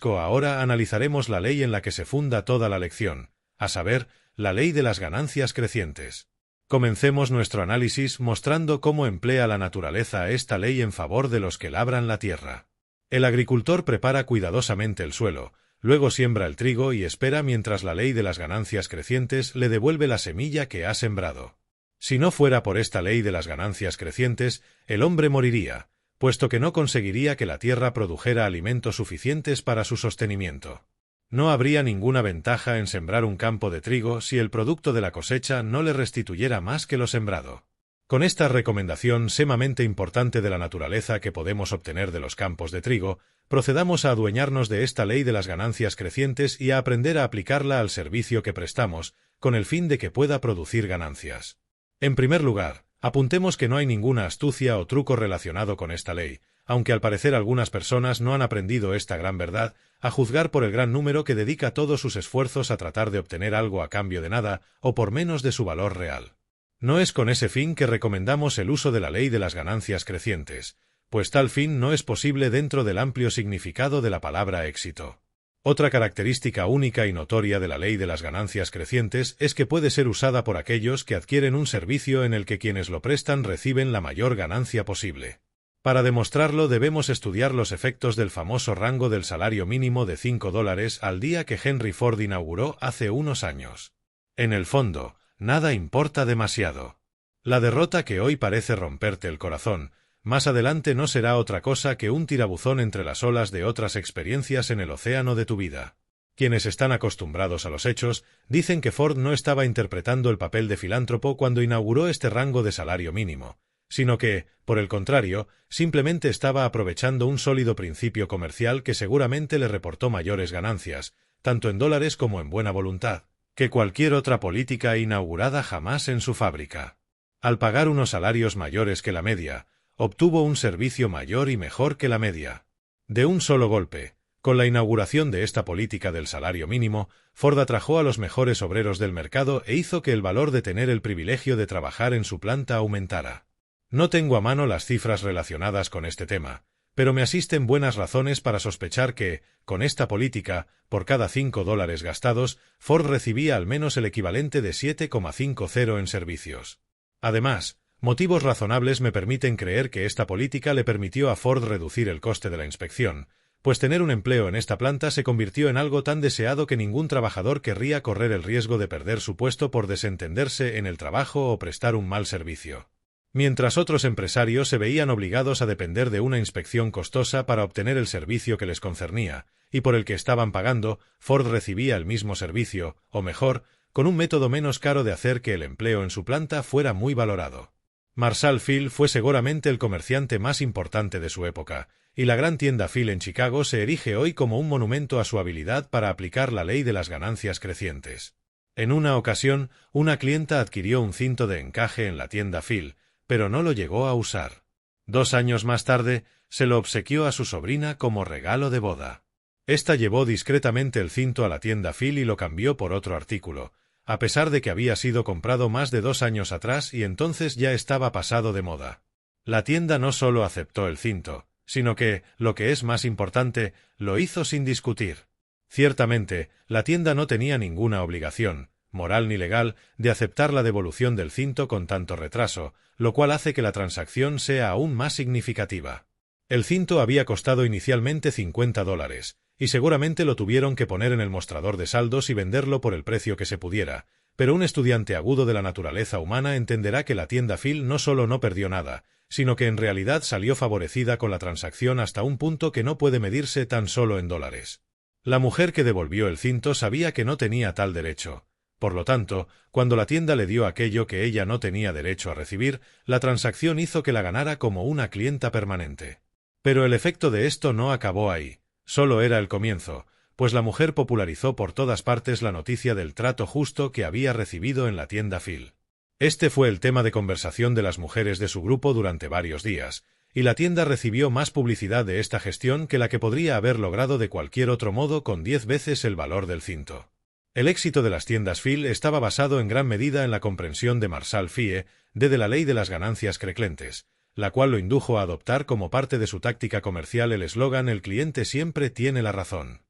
Ahora analizaremos la ley en la que se funda toda la lección, a saber, la ley de las ganancias crecientes. Comencemos nuestro análisis mostrando cómo emplea la naturaleza esta ley en favor de los que labran la tierra. El agricultor prepara cuidadosamente el suelo, luego siembra el trigo y espera mientras la ley de las ganancias crecientes le devuelve la semilla que ha sembrado. Si no fuera por esta ley de las ganancias crecientes, el hombre moriría, puesto que no conseguiría que la tierra produjera alimentos suficientes para su sostenimiento. No habría ninguna ventaja en sembrar un campo de trigo si el producto de la cosecha no le restituyera más que lo sembrado. Con esta recomendación sumamente importante de la naturaleza que podemos obtener de los campos de trigo, procedamos a adueñarnos de esta ley de las ganancias crecientes y a aprender a aplicarla al servicio que prestamos, con el fin de que pueda producir ganancias. En primer lugar, apuntemos que no hay ninguna astucia o truco relacionado con esta ley, aunque al parecer algunas personas no han aprendido esta gran verdad, a juzgar por el gran número que dedica todos sus esfuerzos a tratar de obtener algo a cambio de nada o por menos de su valor real. No es con ese fin que recomendamos el uso de la ley de las ganancias crecientes, pues tal fin no es posible dentro del amplio significado de la palabra éxito. Otra característica única y notoria de la ley de las ganancias crecientes es que puede ser usada por aquellos que adquieren un servicio en el que quienes lo prestan reciben la mayor ganancia posible. Para demostrarlo debemos estudiar los efectos del famoso rango del salario mínimo de $5 al día que Henry Ford inauguró hace unos años. En el fondo, nada importa demasiado. La derrota que hoy parece romperte el corazón, más adelante no será otra cosa que un tirabuzón entre las olas de otras experiencias en el océano de tu vida. Quienes están acostumbrados a los hechos dicen que Ford no estaba interpretando el papel de filántropo cuando inauguró este rango de salario mínimo, sino que, por el contrario, simplemente estaba aprovechando un sólido principio comercial que seguramente le reportó mayores ganancias, tanto en dólares como en buena voluntad, que cualquier otra política inaugurada jamás en su fábrica. Al pagar unos salarios mayores que la media, obtuvo un servicio mayor y mejor que la media. De un solo golpe, con la inauguración de esta política del salario mínimo, Ford atrajo a los mejores obreros del mercado e hizo que el valor de tener el privilegio de trabajar en su planta aumentara. No tengo a mano las cifras relacionadas con este tema, pero me asisten buenas razones para sospechar que, con esta política, por cada $5 gastados, Ford recibía al menos el equivalente de 7,50 en servicios. Además, motivos razonables me permiten creer que esta política le permitió a Ford reducir el coste de la inspección, pues tener un empleo en esta planta se convirtió en algo tan deseado que ningún trabajador querría correr el riesgo de perder su puesto por desentenderse en el trabajo o prestar un mal servicio. Mientras otros empresarios se veían obligados a depender de una inspección costosa para obtener el servicio que les concernía, y por el que estaban pagando, Ford recibía el mismo servicio, o mejor, con un método menos caro de hacer que el empleo en su planta fuera muy valorado. Marshall Field fue seguramente el comerciante más importante de su época, y la gran tienda Field en Chicago se erige hoy como un monumento a su habilidad para aplicar la ley de las ganancias crecientes. En una ocasión, una clienta adquirió un cinto de encaje en la tienda Field, pero no lo llegó a usar. 2 años más tarde, se lo obsequió a su sobrina como regalo de boda. Esta llevó discretamente el cinto a la tienda Field y lo cambió por otro artículo, a pesar de que había sido comprado más de 2 años atrás y entonces ya estaba pasado de moda. La tienda no solo aceptó el cinto, sino que, lo que es más importante, lo hizo sin discutir. Ciertamente, la tienda no tenía ninguna obligación, moral ni legal, de aceptar la devolución del cinto con tanto retraso, lo cual hace que la transacción sea aún más significativa. El cinto había costado inicialmente $50, y seguramente lo tuvieron que poner en el mostrador de saldos y venderlo por el precio que se pudiera, pero un estudiante agudo de la naturaleza humana entenderá que la tienda Field no solo no perdió nada, sino que en realidad salió favorecida con la transacción hasta un punto que no puede medirse tan solo en dólares. La mujer que devolvió el cinto sabía que no tenía tal derecho. Por lo tanto, cuando la tienda le dio aquello que ella no tenía derecho a recibir, la transacción hizo que la ganara como una clienta permanente. Pero el efecto de esto no acabó ahí. Solo era el comienzo, pues la mujer popularizó por todas partes la noticia del trato justo que había recibido en la tienda Field. Este fue el tema de conversación de las mujeres de su grupo durante varios días, y la tienda recibió más publicidad de esta gestión que la que podría haber logrado de cualquier otro modo con 10 veces el valor del cinto. El éxito de las tiendas Field estaba basado en gran medida en la comprensión de Marshall Field de la ley de las ganancias crecientes, la cual lo indujo a adoptar como parte de su táctica comercial el eslogan «El cliente siempre tiene la razón».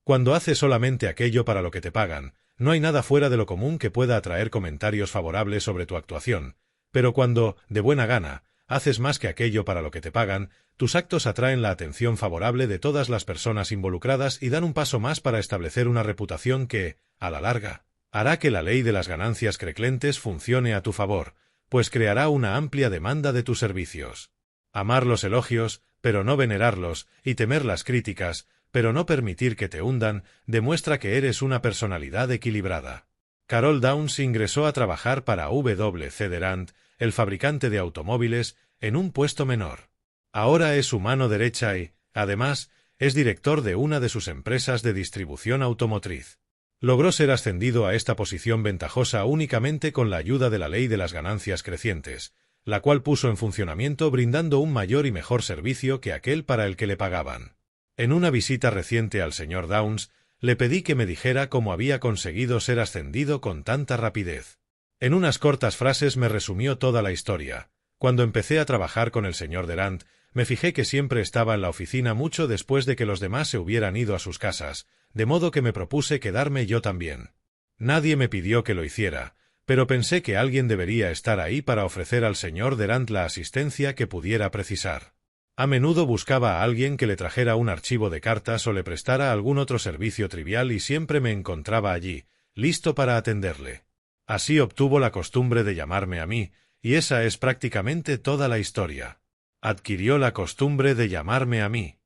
Cuando haces solamente aquello para lo que te pagan, no hay nada fuera de lo común que pueda atraer comentarios favorables sobre tu actuación, pero cuando, de buena gana, haces más que aquello para lo que te pagan, tus actos atraen la atención favorable de todas las personas involucradas y dan un paso más para establecer una reputación que, a la larga, hará que la ley de las ganancias crecientes funcione a tu favor, pues creará una amplia demanda de tus servicios. Amar los elogios, pero no venerarlos, y temer las críticas, pero no permitir que te hundan, demuestra que eres una personalidad equilibrada. Carol Downs ingresó a trabajar para W.C. Durant, el fabricante de automóviles, en un puesto menor. Ahora es su mano derecha y, además, es director de una de sus empresas de distribución automotriz. Logró ser ascendido a esta posición ventajosa únicamente con la ayuda de la ley de las ganancias crecientes, la cual puso en funcionamiento brindando un mayor y mejor servicio que aquel para el que le pagaban. En una visita reciente al señor Downs, le pedí que me dijera cómo había conseguido ser ascendido con tanta rapidez. En unas cortas frases me resumió toda la historia. Cuando empecé a trabajar con el señor Durant, me fijé que siempre estaba en la oficina mucho después de que los demás se hubieran ido a sus casas, de modo que me propuse quedarme yo también. Nadie me pidió que lo hiciera, pero pensé que alguien debería estar ahí para ofrecer al señor Durant la asistencia que pudiera precisar. A menudo buscaba a alguien que le trajera un archivo de cartas o le prestara algún otro servicio trivial y siempre me encontraba allí, listo para atenderle. Así obtuvo la costumbre de llamarme a mí, y esa es prácticamente toda la historia. Adquirió la costumbre de llamarme a mí.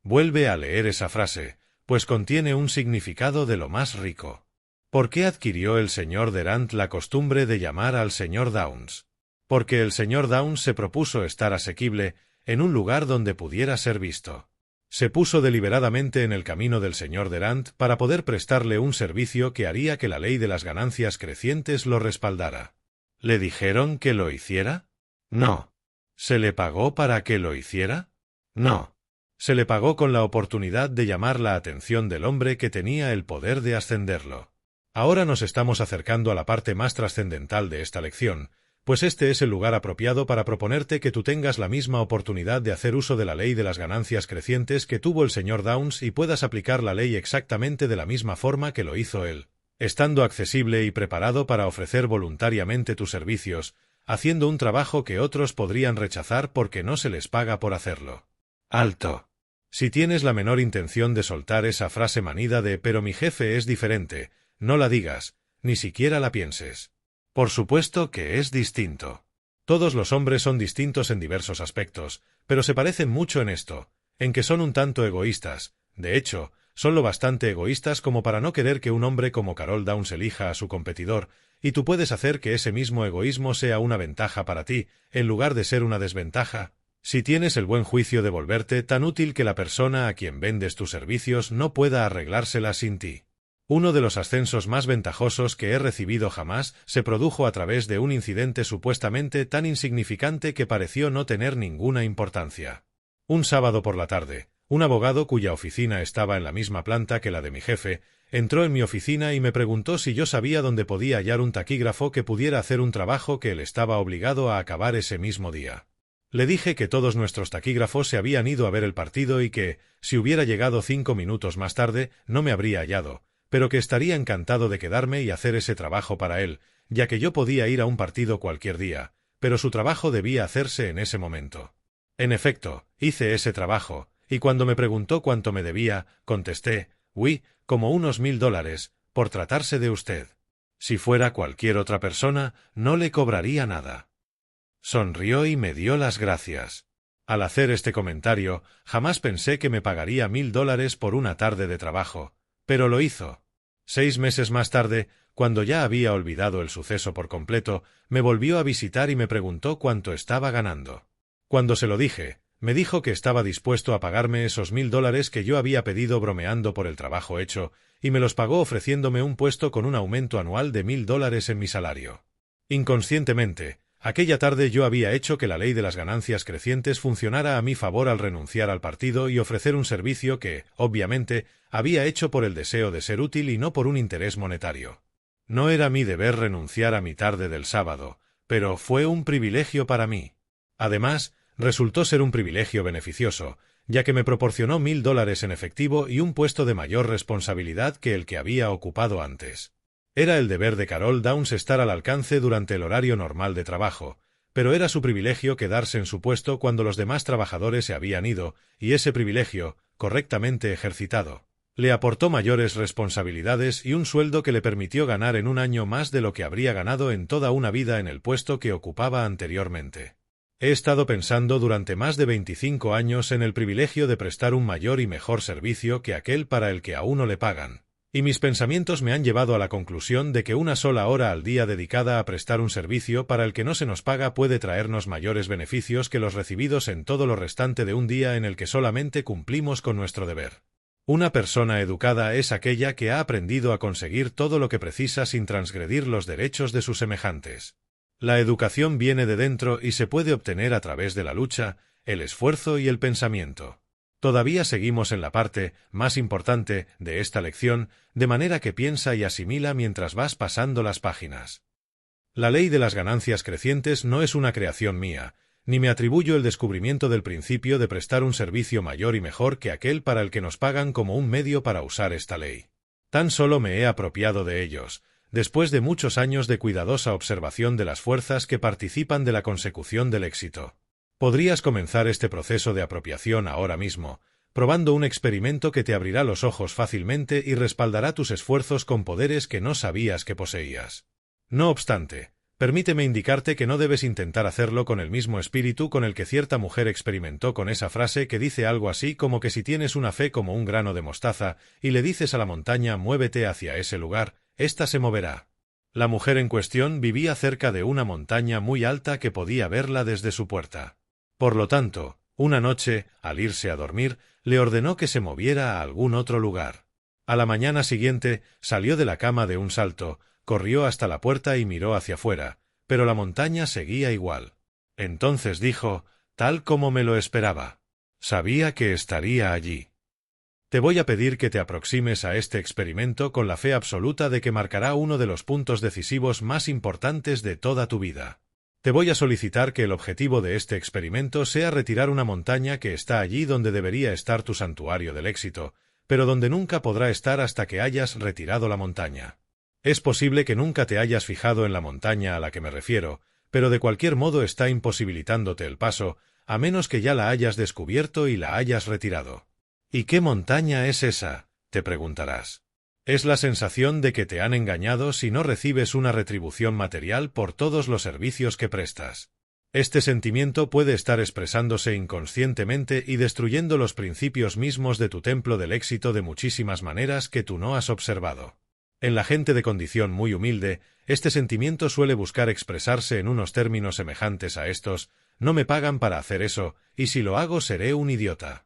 Vuelve a leer esa frase, pues contiene un significado de lo más rico. ¿Por qué adquirió el señor Durant la costumbre de llamar al señor Downs? Porque el señor Downs se propuso estar asequible en un lugar donde pudiera ser visto. Se puso deliberadamente en el camino del señor Durant para poder prestarle un servicio que haría que la ley de las ganancias crecientes lo respaldara. ¿Le dijeron que lo hiciera? No. ¿Se le pagó para que lo hiciera? No. Se le pagó con la oportunidad de llamar la atención del hombre que tenía el poder de ascenderlo. Ahora nos estamos acercando a la parte más trascendental de esta lección, pues este es el lugar apropiado para proponerte que tú tengas la misma oportunidad de hacer uso de la ley de las ganancias crecientes que tuvo el señor Downs y puedas aplicar la ley exactamente de la misma forma que lo hizo él, estando accesible y preparado para ofrecer voluntariamente tus servicios, haciendo un trabajo que otros podrían rechazar porque no se les paga por hacerlo. ¡Alto! Si tienes la menor intención de soltar esa frase manida de «pero mi jefe es diferente», no la digas, ni siquiera la pienses. Por supuesto que es distinto. Todos los hombres son distintos en diversos aspectos, pero se parecen mucho en esto, en que son un tanto egoístas. De hecho, son lo bastante egoístas como para no querer que un hombre como Carol Downs elija a su competidor, y tú puedes hacer que ese mismo egoísmo sea una ventaja para ti, en lugar de ser una desventaja, si tienes el buen juicio de volverte tan útil que la persona a quien vendes tus servicios no pueda arreglársela sin ti. Uno de los ascensos más ventajosos que he recibido jamás se produjo a través de un incidente supuestamente tan insignificante que pareció no tener ninguna importancia. Un sábado por la tarde, un abogado cuya oficina estaba en la misma planta que la de mi jefe, entró en mi oficina y me preguntó si yo sabía dónde podía hallar un taquígrafo que pudiera hacer un trabajo que él estaba obligado a acabar ese mismo día. Le dije que todos nuestros taquígrafos se habían ido a ver el partido y que, si hubiera llegado 5 minutos más tarde, no me habría hallado, pero que estaría encantado de quedarme y hacer ese trabajo para él, ya que yo podía ir a un partido cualquier día, pero su trabajo debía hacerse en ese momento. En efecto, hice ese trabajo, y cuando me preguntó cuánto me debía, contesté, como unos $1000, por tratarse de usted. Si fuera cualquier otra persona, no le cobraría nada. Sonrió y me dio las gracias. Al hacer este comentario, jamás pensé que me pagaría $1000 por una tarde de trabajo, pero lo hizo. 6 meses más tarde, cuando ya había olvidado el suceso por completo, me volvió a visitar y me preguntó cuánto estaba ganando. Cuando se lo dije, me dijo que estaba dispuesto a pagarme esos $1000 que yo había pedido bromeando por el trabajo hecho, y me los pagó ofreciéndome un puesto con un aumento anual de $1000 en mi salario. Inconscientemente, aquella tarde yo había hecho que la ley de las ganancias crecientes funcionara a mi favor al renunciar al partido y ofrecer un servicio que, obviamente, había hecho por el deseo de ser útil y no por un interés monetario. No era mi deber renunciar a mi tarde del sábado, pero fue un privilegio para mí. Además, resultó ser un privilegio beneficioso, ya que me proporcionó $1000 en efectivo y un puesto de mayor responsabilidad que el que había ocupado antes. Era el deber de Carol Downs estar al alcance durante el horario normal de trabajo, pero era su privilegio quedarse en su puesto cuando los demás trabajadores se habían ido, y ese privilegio, correctamente ejercitado, le aportó mayores responsabilidades y un sueldo que le permitió ganar en un año más de lo que habría ganado en toda una vida en el puesto que ocupaba anteriormente. He estado pensando durante más de 25 años en el privilegio de prestar un mayor y mejor servicio que aquel para el que a uno le pagan, y mis pensamientos me han llevado a la conclusión de que una sola hora al día dedicada a prestar un servicio para el que no se nos paga puede traernos mayores beneficios que los recibidos en todo lo restante de un día en el que solamente cumplimos con nuestro deber. Una persona educada es aquella que ha aprendido a conseguir todo lo que precisa sin transgredir los derechos de sus semejantes. La educación viene de dentro y se puede obtener a través de la lucha, el esfuerzo y el pensamiento. Todavía seguimos en la parte más importante de esta lección, de manera que piensa y asimila mientras vas pasando las páginas. La ley de las ganancias crecientes no es una creación mía, ni me atribuyo el descubrimiento del principio de prestar un servicio mayor y mejor que aquel para el que nos pagan como un medio para usar esta ley. Tan solo me he apropiado de ellos, después de muchos años de cuidadosa observación de las fuerzas que participan de la consecución del éxito. Podrías comenzar este proceso de apropiación ahora mismo, probando un experimento que te abrirá los ojos fácilmente y respaldará tus esfuerzos con poderes que no sabías que poseías. No obstante, permíteme indicarte que no debes intentar hacerlo con el mismo espíritu con el que cierta mujer experimentó con esa frase que dice algo así como que si tienes una fe como un grano de mostaza y le dices a la montaña muévete hacia ese lugar, ésta se moverá. La mujer en cuestión vivía cerca de una montaña muy alta que podía verla desde su puerta. Por lo tanto, una noche, al irse a dormir, le ordenó que se moviera a algún otro lugar. A la mañana siguiente, salió de la cama de un salto, corrió hasta la puerta y miró hacia afuera, pero la montaña seguía igual. Entonces dijo, tal como me lo esperaba. Sabía que estaría allí. Te voy a pedir que te aproximes a este experimento con la fe absoluta de que marcará uno de los puntos decisivos más importantes de toda tu vida. Te voy a solicitar que el objetivo de este experimento sea retirar una montaña que está allí donde debería estar tu santuario del éxito, pero donde nunca podrá estar hasta que hayas retirado la montaña. Es posible que nunca te hayas fijado en la montaña a la que me refiero, pero de cualquier modo está imposibilitándote el paso, a menos que ya la hayas descubierto y la hayas retirado. ¿Y qué montaña es esa?, te preguntarás. Es la sensación de que te han engañado si no recibes una retribución material por todos los servicios que prestas. Este sentimiento puede estar expresándose inconscientemente y destruyendo los principios mismos de tu templo del éxito de muchísimas maneras que tú no has observado. En la gente de condición muy humilde, este sentimiento suele buscar expresarse en unos términos semejantes a estos: no me pagan para hacer eso, y si lo hago seré un idiota.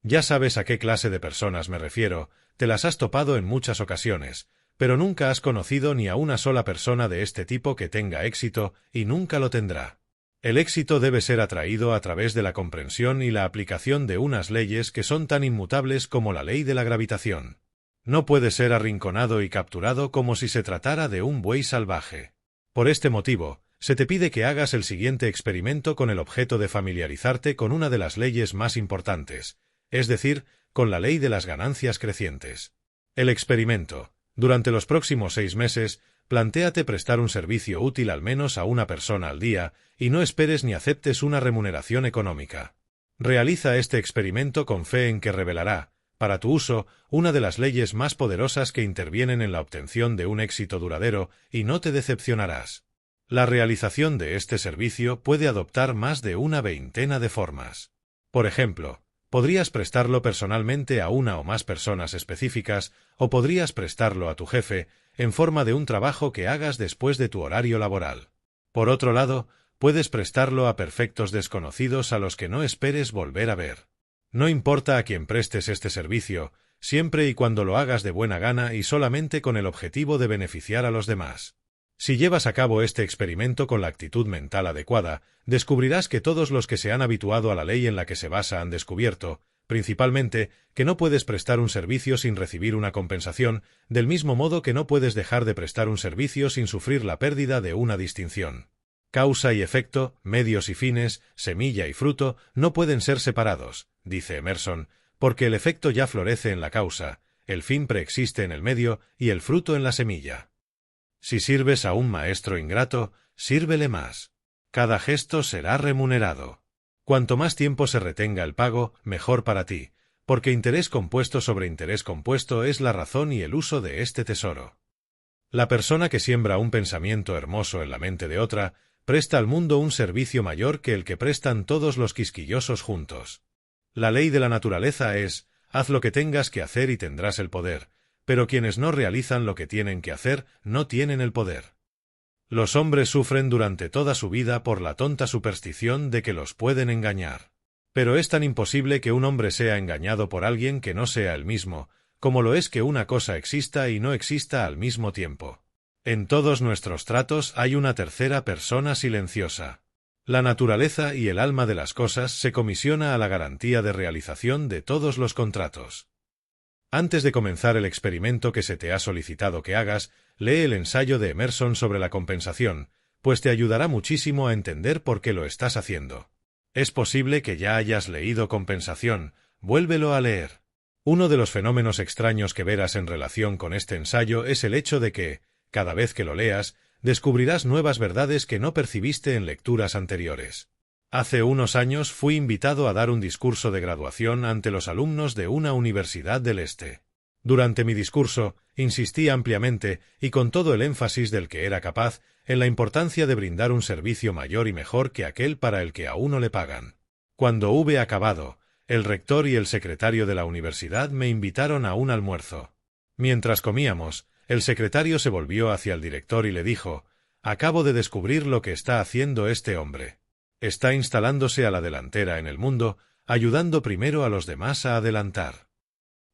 Ya sabes a qué clase de personas me refiero, te las has topado en muchas ocasiones, pero nunca has conocido ni a una sola persona de este tipo que tenga éxito, y nunca lo tendrá. El éxito debe ser atraído a través de la comprensión y la aplicación de unas leyes que son tan inmutables como la ley de la gravitación. No puede ser arrinconado y capturado como si se tratara de un buey salvaje. Por este motivo, se te pide que hagas el siguiente experimento con el objeto de familiarizarte con una de las leyes más importantes, es decir, con la ley de las ganancias crecientes. El experimento. Durante los próximos 6 meses, plantéate prestar un servicio útil al menos a una persona al día, y no esperes ni aceptes una remuneración económica. Realiza este experimento con fe en que revelará, para tu uso, una de las leyes más poderosas que intervienen en la obtención de un éxito duradero, y no te decepcionarás. La realización de este servicio puede adoptar más de una veintena de formas. Por ejemplo, podrías prestarlo personalmente a una o más personas específicas, o podrías prestarlo a tu jefe, en forma de un trabajo que hagas después de tu horario laboral. Por otro lado, puedes prestarlo a perfectos desconocidos a los que no esperes volver a ver. No importa a quién prestes este servicio, siempre y cuando lo hagas de buena gana y solamente con el objetivo de beneficiar a los demás. Si llevas a cabo este experimento con la actitud mental adecuada, descubrirás que todos los que se han habituado a la ley en la que se basa han descubierto, principalmente, que no puedes prestar un servicio sin recibir una compensación, del mismo modo que no puedes dejar de prestar un servicio sin sufrir la pérdida de una distinción. Causa y efecto, medios y fines, semilla y fruto, no pueden ser separados, dice Emerson, porque el efecto ya florece en la causa, el fin preexiste en el medio y el fruto en la semilla. Si sirves a un maestro ingrato, sírvele más. Cada gesto será remunerado. Cuanto más tiempo se retenga el pago, mejor para ti, porque interés compuesto sobre interés compuesto es la razón y el uso de este tesoro. La persona que siembra un pensamiento hermoso en la mente de otra, presta al mundo un servicio mayor que el que prestan todos los quisquillosos juntos. La ley de la naturaleza es: haz lo que tengas que hacer y tendrás el poder, pero quienes no realizan lo que tienen que hacer no tienen el poder. Los hombres sufren durante toda su vida por la tonta superstición de que los pueden engañar. Pero es tan imposible que un hombre sea engañado por alguien que no sea él mismo, como lo es que una cosa exista y no exista al mismo tiempo. En todos nuestros tratos hay una tercera persona silenciosa. La naturaleza y el alma de las cosas se comisiona a la garantía de realización de todos los contratos. Antes de comenzar el experimento que se te ha solicitado que hagas, lee el ensayo de Emerson sobre la compensación, pues te ayudará muchísimo a entender por qué lo estás haciendo. Es posible que ya hayas leído Compensación, vuélvelo a leer. Uno de los fenómenos extraños que verás en relación con este ensayo es el hecho de que, cada vez que lo leas, descubrirás nuevas verdades que no percibiste en lecturas anteriores. Hace unos años fui invitado a dar un discurso de graduación ante los alumnos de una universidad del Este. Durante mi discurso, insistí ampliamente, y con todo el énfasis del que era capaz, en la importancia de brindar un servicio mayor y mejor que aquel para el que a uno le pagan. Cuando hube acabado, el rector y el secretario de la universidad me invitaron a un almuerzo. Mientras comíamos, el secretario se volvió hacia el director y le dijo: «Acabo de descubrir lo que está haciendo este hombre. Está instalándose a la delantera en el mundo, ayudando primero a los demás a adelantar».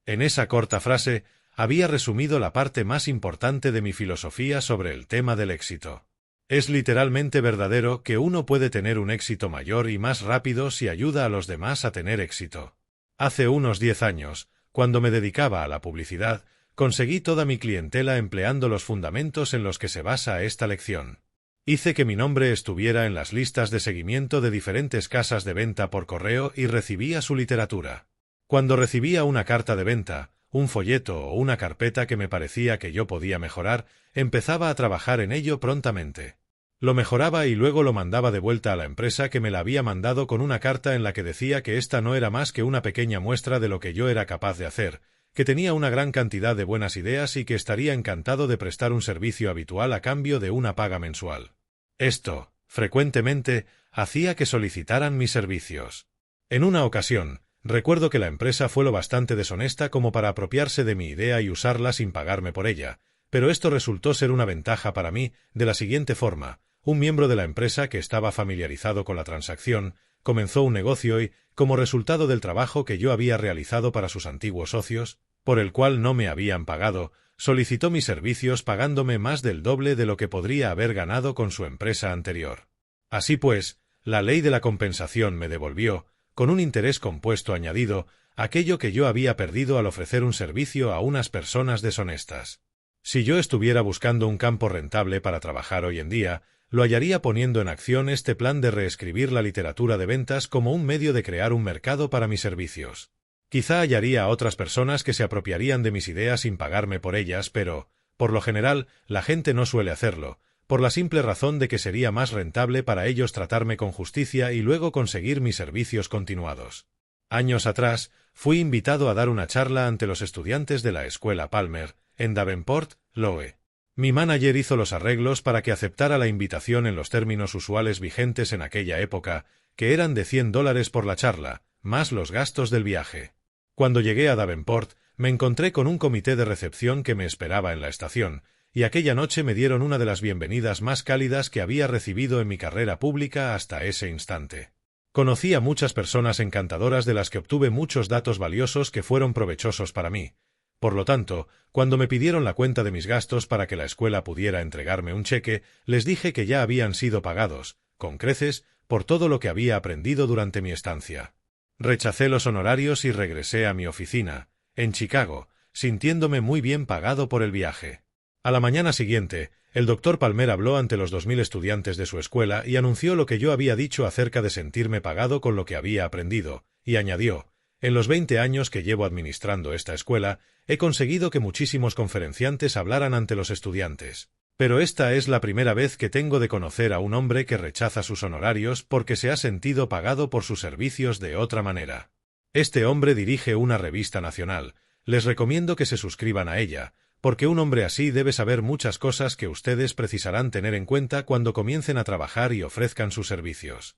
En esa corta frase, había resumido la parte más importante de mi filosofía sobre el tema del éxito. Es literalmente verdadero que uno puede tener un éxito mayor y más rápido si ayuda a los demás a tener éxito. Hace unos 10 años, cuando me dedicaba a la publicidad, conseguí toda mi clientela empleando los fundamentos en los que se basa esta lección. Hice que mi nombre estuviera en las listas de seguimiento de diferentes casas de venta por correo y recibía su literatura. Cuando recibía una carta de venta, un folleto o una carpeta que me parecía que yo podía mejorar, empezaba a trabajar en ello prontamente. Lo mejoraba y luego lo mandaba de vuelta a la empresa que me la había mandado con una carta en la que decía que esta no era más que una pequeña muestra de lo que yo era capaz de hacer, que tenía una gran cantidad de buenas ideas y que estaría encantado de prestar un servicio habitual a cambio de una paga mensual. Esto, frecuentemente, hacía que solicitaran mis servicios. En una ocasión, recuerdo que la empresa fue lo bastante deshonesta como para apropiarse de mi idea y usarla sin pagarme por ella, pero esto resultó ser una ventaja para mí, de la siguiente forma: un miembro de la empresa que estaba familiarizado con la transacción, comenzó un negocio y, como resultado del trabajo que yo había realizado para sus antiguos socios, por el cual no me habían pagado, solicitó mis servicios pagándome más del doble de lo que podría haber ganado con su empresa anterior. Así pues, la ley de la compensación me devolvió, con un interés compuesto añadido, aquello que yo había perdido al ofrecer un servicio a unas personas deshonestas. Si yo estuviera buscando un campo rentable para trabajar hoy en día, lo hallaría poniendo en acción este plan de reescribir la literatura de ventas como un medio de crear un mercado para mis servicios. Quizá hallaría a otras personas que se apropiarían de mis ideas sin pagarme por ellas, pero, por lo general, la gente no suele hacerlo, por la simple razón de que sería más rentable para ellos tratarme con justicia y luego conseguir mis servicios continuados. Años atrás, fui invitado a dar una charla ante los estudiantes de la escuela Palmer, en Davenport, Loe. Mi manager hizo los arreglos para que aceptara la invitación en los términos usuales vigentes en aquella época, que eran de $100 por la charla, más los gastos del viaje. Cuando llegué a Davenport, me encontré con un comité de recepción que me esperaba en la estación, y aquella noche me dieron una de las bienvenidas más cálidas que había recibido en mi carrera pública hasta ese instante. Conocí a muchas personas encantadoras de las que obtuve muchos datos valiosos que fueron provechosos para mí. Por lo tanto, cuando me pidieron la cuenta de mis gastos para que la escuela pudiera entregarme un cheque, les dije que ya habían sido pagados, con creces, por todo lo que había aprendido durante mi estancia. Rechacé los honorarios y regresé a mi oficina, en Chicago, sintiéndome muy bien pagado por el viaje. A la mañana siguiente, el Dr. Palmer habló ante los 2000 estudiantes de su escuela y anunció lo que yo había dicho acerca de sentirme pagado con lo que había aprendido, y añadió: «En los 20 años que llevo administrando esta escuela, he conseguido que muchísimos conferenciantes hablaran ante los estudiantes. Pero esta es la primera vez que tengo de conocer a un hombre que rechaza sus honorarios porque se ha sentido pagado por sus servicios de otra manera. Este hombre dirige una revista nacional. Les recomiendo que se suscriban a ella, porque un hombre así debe saber muchas cosas que ustedes precisarán tener en cuenta cuando comiencen a trabajar y ofrezcan sus servicios».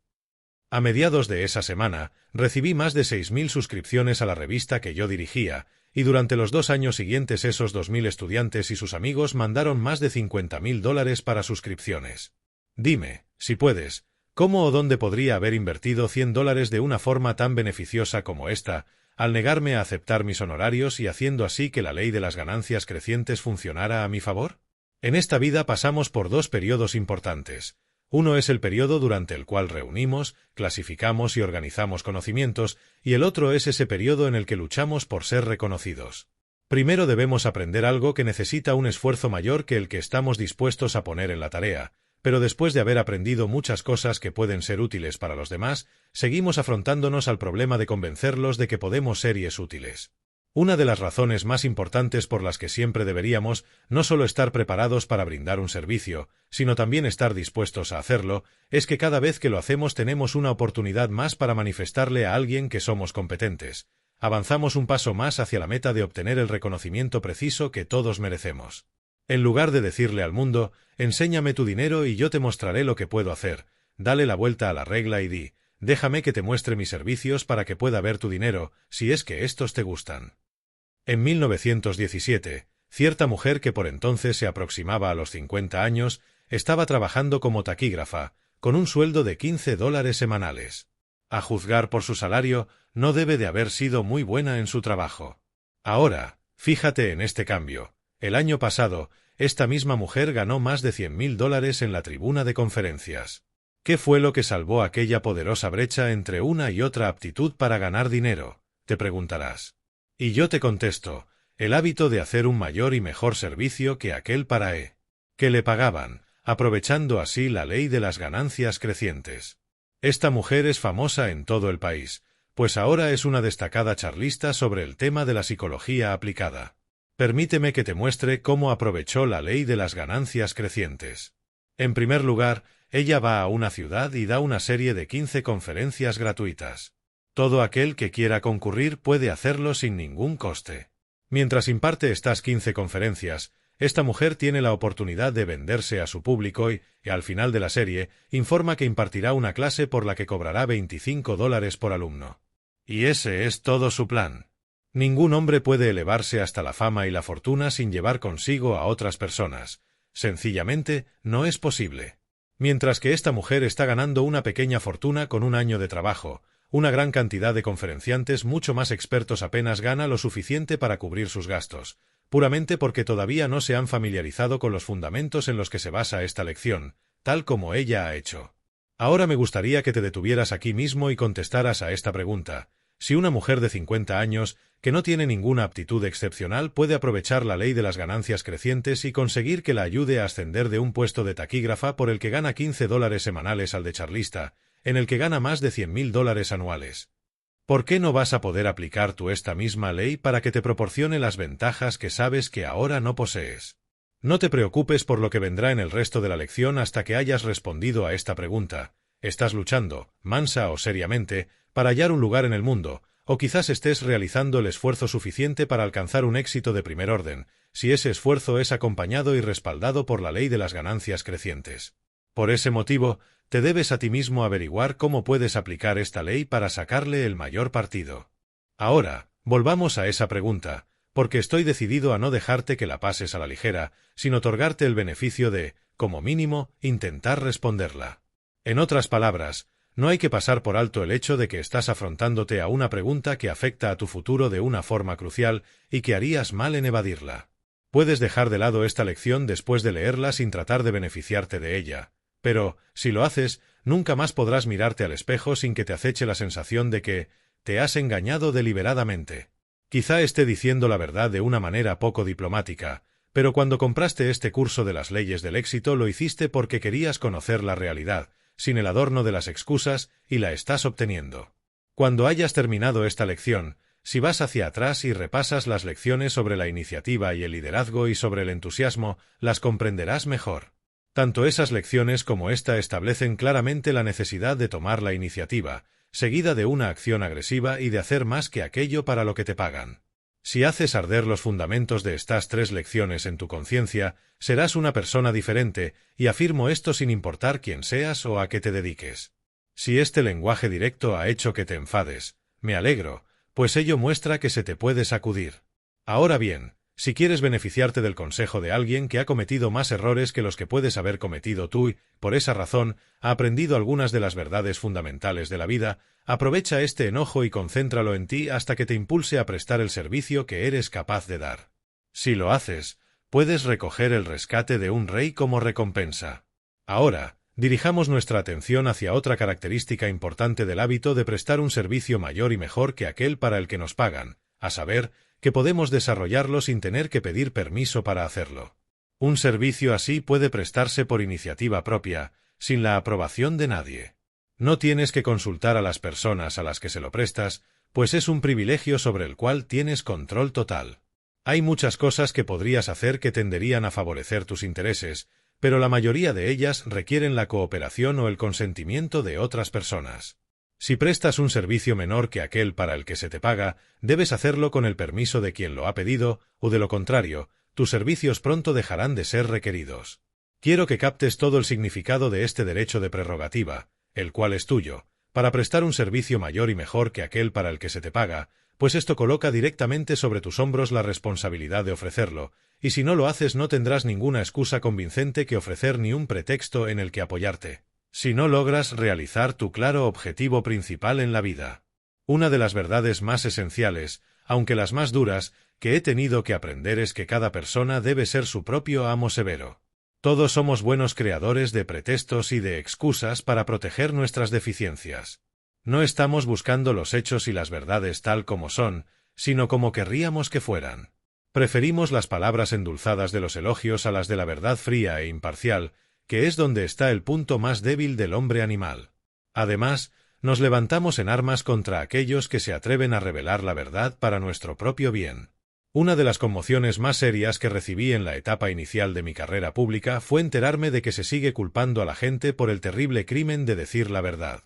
A mediados de esa semana, recibí más de 6000 suscripciones a la revista que yo dirigía, y durante los 2 años siguientes esos 2000 estudiantes y sus amigos mandaron más de $50.000 para suscripciones. Dime, si puedes, ¿cómo o dónde podría haber invertido $100 de una forma tan beneficiosa como esta, al negarme a aceptar mis honorarios y haciendo así que la ley de las ganancias crecientes funcionara a mi favor? En esta vida pasamos por 2 periodos importantes. Uno es el periodo durante el cual reunimos, clasificamos y organizamos conocimientos, y el otro es ese periodo en el que luchamos por ser reconocidos. Primero debemos aprender algo que necesita un esfuerzo mayor que el que estamos dispuestos a poner en la tarea, pero después de haber aprendido muchas cosas que pueden ser útiles para los demás, seguimos afrontándonos al problema de convencerlos de que podemos ser y es útiles. Una de las razones más importantes por las que siempre deberíamos no solo estar preparados para brindar un servicio, sino también estar dispuestos a hacerlo, es que cada vez que lo hacemos tenemos una oportunidad más para manifestarle a alguien que somos competentes. Avanzamos un paso más hacia la meta de obtener el reconocimiento preciso que todos merecemos. En lugar de decirle al mundo, enséñame tu dinero y yo te mostraré lo que puedo hacer, dale la vuelta a la regla y di, déjame que te muestre mis servicios para que pueda ver tu dinero, si es que estos te gustan. En 1917, cierta mujer que por entonces se aproximaba a los 50 años, estaba trabajando como taquígrafa, con un sueldo de $15 semanales. A juzgar por su salario, no debe de haber sido muy buena en su trabajo. Ahora, fíjate en este cambio. El año pasado, esta misma mujer ganó más de $100.000 en la tribuna de conferencias. ¿Qué fue lo que salvó aquella poderosa brecha entre una y otra aptitud para ganar dinero?, te preguntarás. Y yo te contesto, el hábito de hacer un mayor y mejor servicio que aquel para que le pagaban, aprovechando así la ley de las ganancias crecientes. Esta mujer es famosa en todo el país, pues ahora es una destacada charlista sobre el tema de la psicología aplicada. Permíteme que te muestre cómo aprovechó la ley de las ganancias crecientes. En primer lugar, ella va a una ciudad y da una serie de 15 conferencias gratuitas. Todo aquel que quiera concurrir puede hacerlo sin ningún coste. Mientras imparte estas 15 conferencias, esta mujer tiene la oportunidad de venderse a su público y, al final de la serie, informa que impartirá una clase por la que cobrará $25 por alumno. Y ese es todo su plan. Ningún hombre puede elevarse hasta la fama y la fortuna sin llevar consigo a otras personas. Sencillamente, no es posible. Mientras que esta mujer está ganando una pequeña fortuna con un año de trabajo, una gran cantidad de conferenciantes mucho más expertos apenas gana lo suficiente para cubrir sus gastos, puramente porque todavía no se han familiarizado con los fundamentos en los que se basa esta lección, tal como ella ha hecho. Ahora me gustaría que te detuvieras aquí mismo y contestaras a esta pregunta. Si una mujer de 50 años, que no tiene ninguna aptitud excepcional, puede aprovechar la ley de las ganancias crecientes y conseguir que la ayude a ascender de un puesto de taquígrafa por el que gana $15 semanales al de charlista, en el que gana más de $100.000 anuales. ¿Por qué no vas a poder aplicar tú esta misma ley para que te proporcione las ventajas que sabes que ahora no posees? No te preocupes por lo que vendrá en el resto de la lección hasta que hayas respondido a esta pregunta. ¿Estás luchando, mansa o seriamente, para hallar un lugar en el mundo, o quizás estés realizando el esfuerzo suficiente para alcanzar un éxito de primer orden, si ese esfuerzo es acompañado y respaldado por la ley de las ganancias crecientes? Por ese motivo, te debes a ti mismo averiguar cómo puedes aplicar esta ley para sacarle el mayor partido. Ahora, volvamos a esa pregunta, porque estoy decidido a no dejarte que la pases a la ligera, sino otorgarte el beneficio de, como mínimo, intentar responderla. En otras palabras, no hay que pasar por alto el hecho de que estás afrontándote a una pregunta que afecta a tu futuro de una forma crucial y que harías mal en evadirla. Puedes dejar de lado esta lección después de leerla sin tratar de beneficiarte de ella. Pero, si lo haces, nunca más podrás mirarte al espejo sin que te aceche la sensación de que te has engañado deliberadamente. Quizá esté diciendo la verdad de una manera poco diplomática, pero cuando compraste este curso de las leyes del éxito lo hiciste porque querías conocer la realidad, sin el adorno de las excusas, y la estás obteniendo. Cuando hayas terminado esta lección, si vas hacia atrás y repasas las lecciones sobre la iniciativa y el liderazgo y sobre el entusiasmo, las comprenderás mejor. Tanto esas lecciones como esta establecen claramente la necesidad de tomar la iniciativa, seguida de una acción agresiva y de hacer más que aquello para lo que te pagan. Si haces arder los fundamentos de estas 3 lecciones en tu conciencia, serás una persona diferente, y afirmo esto sin importar quién seas o a qué te dediques. Si este lenguaje directo ha hecho que te enfades, me alegro, pues ello muestra que se te puede sacudir. Ahora bien, si quieres beneficiarte del consejo de alguien que ha cometido más errores que los que puedes haber cometido tú y, por esa razón, ha aprendido algunas de las verdades fundamentales de la vida, aprovecha este enojo y concéntralo en ti hasta que te impulse a prestar el servicio que eres capaz de dar. Si lo haces, puedes recoger el rescate de un rey como recompensa. Ahora, dirijamos nuestra atención hacia otra característica importante del hábito de prestar un servicio mayor y mejor que aquel para el que nos pagan, a saber, que podemos desarrollarlo sin tener que pedir permiso para hacerlo. Un servicio así puede prestarse por iniciativa propia, sin la aprobación de nadie. No tienes que consultar a las personas a las que se lo prestas, pues es un privilegio sobre el cual tienes control total. Hay muchas cosas que podrías hacer que tenderían a favorecer tus intereses, pero la mayoría de ellas requieren la cooperación o el consentimiento de otras personas. Si prestas un servicio menor que aquel para el que se te paga, debes hacerlo con el permiso de quien lo ha pedido, o de lo contrario, tus servicios pronto dejarán de ser requeridos. Quiero que captes todo el significado de este derecho de prerrogativa, el cual es tuyo, para prestar un servicio mayor y mejor que aquel para el que se te paga, pues esto coloca directamente sobre tus hombros la responsabilidad de ofrecerlo, y si no lo haces no tendrás ninguna excusa convincente que ofrecer ni un pretexto en el que apoyarte, si no logras realizar tu claro objetivo principal en la vida. Una de las verdades más esenciales, aunque las más duras, que he tenido que aprender es que cada persona debe ser su propio amo severo. Todos somos buenos creadores de pretextos y de excusas para proteger nuestras deficiencias. No estamos buscando los hechos y las verdades tal como son, sino como querríamos que fueran. Preferimos las palabras endulzadas de los elogios a las de la verdad fría e imparcial, que es donde está el punto más débil del hombre animal. Además, nos levantamos en armas contra aquellos que se atreven a revelar la verdad para nuestro propio bien. Una de las conmociones más serias que recibí en la etapa inicial de mi carrera pública fue enterarme de que se sigue culpando a la gente por el terrible crimen de decir la verdad.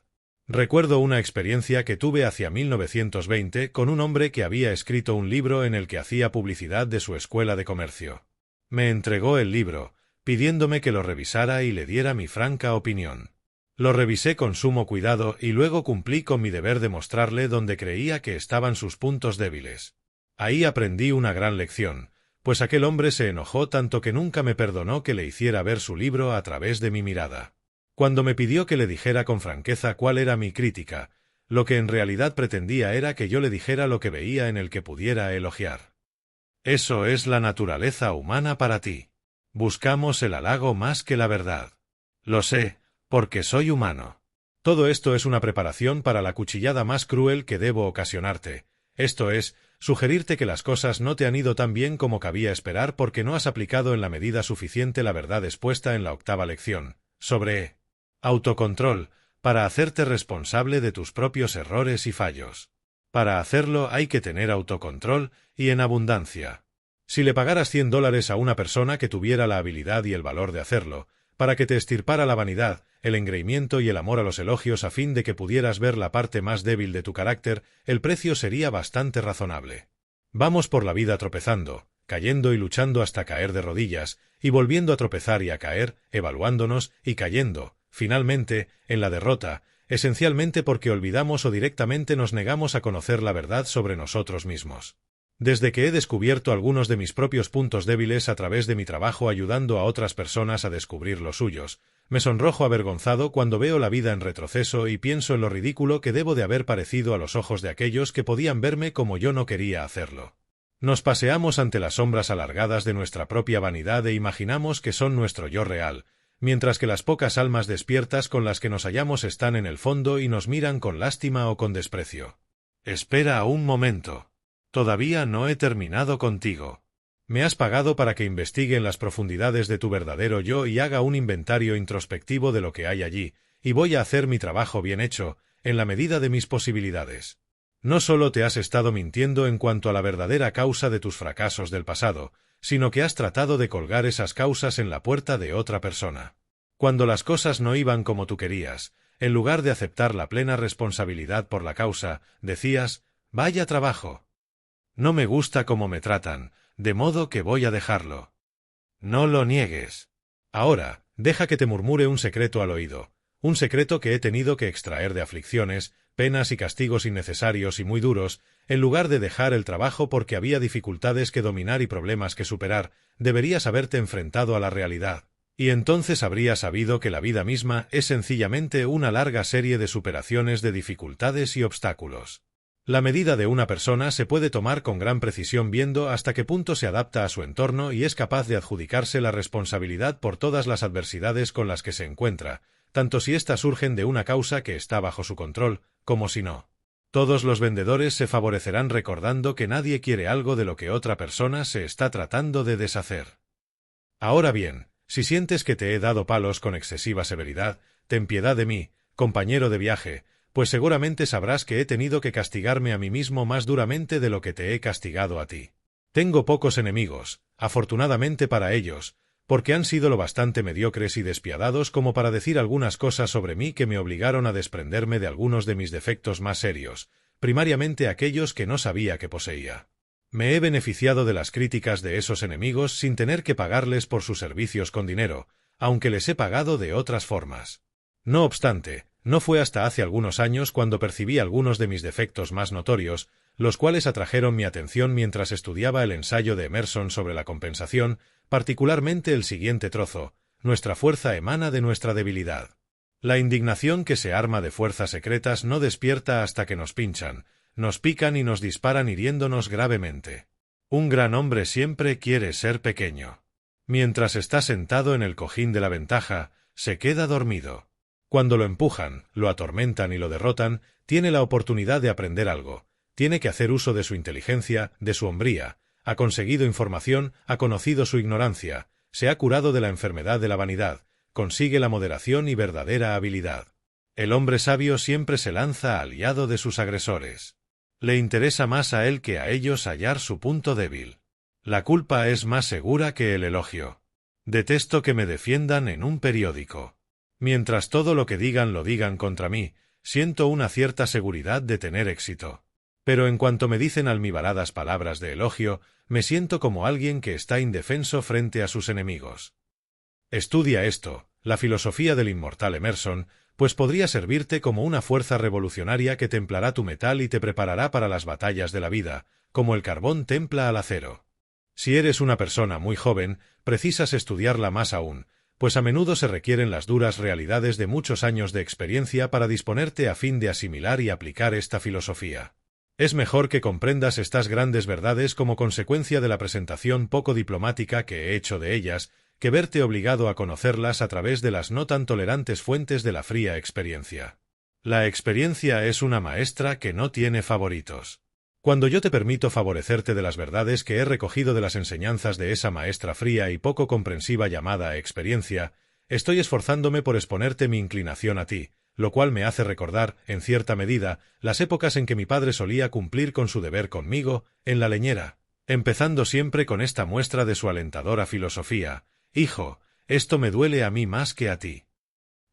Recuerdo una experiencia que tuve hacia 1920 con un hombre que había escrito un libro en el que hacía publicidad de su escuela de comercio. Me entregó el libro, pidiéndome que lo revisara y le diera mi franca opinión. Lo revisé con sumo cuidado y luego cumplí con mi deber de mostrarle donde creía que estaban sus puntos débiles. Ahí aprendí una gran lección, pues aquel hombre se enojó tanto que nunca me perdonó que le hiciera ver su libro a través de mi mirada. Cuando me pidió que le dijera con franqueza cuál era mi crítica, lo que en realidad pretendía era que yo le dijera lo que veía en el que pudiera elogiar. Eso es la naturaleza humana para ti. Buscamos el halago más que la verdad. Lo sé, porque soy humano. Todo esto es una preparación para la cuchillada más cruel que debo ocasionarte, esto es, sugerirte que las cosas no te han ido tan bien como cabía esperar porque no has aplicado en la medida suficiente la verdad expuesta en la 8ª lección, sobre autocontrol, para hacerte responsable de tus propios errores y fallos. Para hacerlo hay que tener autocontrol y en abundancia. Si le pagaras $100 a una persona que tuviera la habilidad y el valor de hacerlo, para que te extirpara la vanidad, el engreimiento y el amor a los elogios a fin de que pudieras ver la parte más débil de tu carácter, el precio sería bastante razonable. Vamos por la vida tropezando, cayendo y luchando hasta caer de rodillas, y volviendo a tropezar y a caer, evaluándonos y cayendo, finalmente, en la derrota, esencialmente porque olvidamos o directamente nos negamos a conocer la verdad sobre nosotros mismos. Desde que he descubierto algunos de mis propios puntos débiles a través de mi trabajo ayudando a otras personas a descubrir los suyos, me sonrojo avergonzado cuando veo la vida en retroceso y pienso en lo ridículo que debo de haber parecido a los ojos de aquellos que podían verme como yo no quería hacerlo. Nos paseamos ante las sombras alargadas de nuestra propia vanidad e imaginamos que son nuestro yo real, mientras que las pocas almas despiertas con las que nos hallamos están en el fondo y nos miran con lástima o con desprecio. Espera un momento. Todavía no he terminado contigo. Me has pagado para que investigue en las profundidades de tu verdadero yo y haga un inventario introspectivo de lo que hay allí, y voy a hacer mi trabajo bien hecho, en la medida de mis posibilidades. No solo te has estado mintiendo en cuanto a la verdadera causa de tus fracasos del pasado, sino que has tratado de colgar esas causas en la puerta de otra persona. Cuando las cosas no iban como tú querías, en lugar de aceptar la plena responsabilidad por la causa, decías, «Vaya trabajo. No me gusta cómo me tratan, de modo que voy a dejarlo». No lo niegues. Ahora, deja que te murmure un secreto al oído, un secreto que he tenido que extraer de aflicciones, penas y castigos innecesarios y muy duros, en lugar de dejar el trabajo porque había dificultades que dominar y problemas que superar, deberías haberte enfrentado a la realidad, y entonces habrías sabido que la vida misma es sencillamente una larga serie de superaciones de dificultades y obstáculos. La medida de una persona se puede tomar con gran precisión viendo hasta qué punto se adapta a su entorno y es capaz de adjudicarse la responsabilidad por todas las adversidades con las que se encuentra, tanto si éstas surgen de una causa que está bajo su control, como si no. Todos los vendedores se favorecerán recordando que nadie quiere algo de lo que otra persona se está tratando de deshacer. Ahora bien, si sientes que te he dado palos con excesiva severidad, ten piedad de mí, compañero de viaje, pues seguramente sabrás que he tenido que castigarme a mí mismo más duramente de lo que te he castigado a ti. Tengo pocos enemigos, afortunadamente para ellos, porque han sido lo bastante mediocres y despiadados como para decir algunas cosas sobre mí que me obligaron a desprenderme de algunos de mis defectos más serios, primariamente aquellos que no sabía que poseía. Me he beneficiado de las críticas de esos enemigos sin tener que pagarles por sus servicios con dinero, aunque les he pagado de otras formas. No obstante, no fue hasta hace algunos años cuando percibí algunos de mis defectos más notorios, los cuales atrajeron mi atención mientras estudiaba el ensayo de Emerson sobre la compensación, particularmente el siguiente trozo: nuestra fuerza emana de nuestra debilidad. La indignación que se arma de fuerzas secretas no despierta hasta que nos pinchan, nos pican y nos disparan hiriéndonos gravemente. Un gran hombre siempre quiere ser pequeño. Mientras está sentado en el cojín de la ventaja, se queda dormido. Cuando lo empujan, lo atormentan y lo derrotan, tiene la oportunidad de aprender algo. Tiene que hacer uso de su inteligencia, de su hombría. Ha conseguido información, ha conocido su ignorancia, se ha curado de la enfermedad de la vanidad, consigue la moderación y verdadera habilidad. El hombre sabio siempre se lanza aliado de sus agresores. Le interesa más a él que a ellos hallar su punto débil. La culpa es más segura que el elogio. Detesto que me defiendan en un periódico. Mientras todo lo que digan lo digan contra mí, siento una cierta seguridad de tener éxito. Pero en cuanto me dicen almibaradas palabras de elogio, me siento como alguien que está indefenso frente a sus enemigos. Estudia esto, la filosofía del inmortal Emerson, pues podría servirte como una fuerza revolucionaria que templará tu metal y te preparará para las batallas de la vida, como el carbón templa al acero. Si eres una persona muy joven, precisas estudiarla más aún, pues a menudo se requieren las duras realidades de muchos años de experiencia para disponerte a fin de asimilar y aplicar esta filosofía. Es mejor que comprendas estas grandes verdades como consecuencia de la presentación poco diplomática que he hecho de ellas, que verte obligado a conocerlas a través de las no tan tolerantes fuentes de la fría experiencia. La experiencia es una maestra que no tiene favoritos. Cuando yo te permito favorecerte de las verdades que he recogido de las enseñanzas de esa maestra fría y poco comprensiva llamada experiencia, estoy esforzándome por exponerte mi inclinación a ti, lo cual me hace recordar, en cierta medida, las épocas en que mi padre solía cumplir con su deber conmigo, en la leñera, empezando siempre con esta muestra de su alentadora filosofía: hijo, esto me duele a mí más que a ti.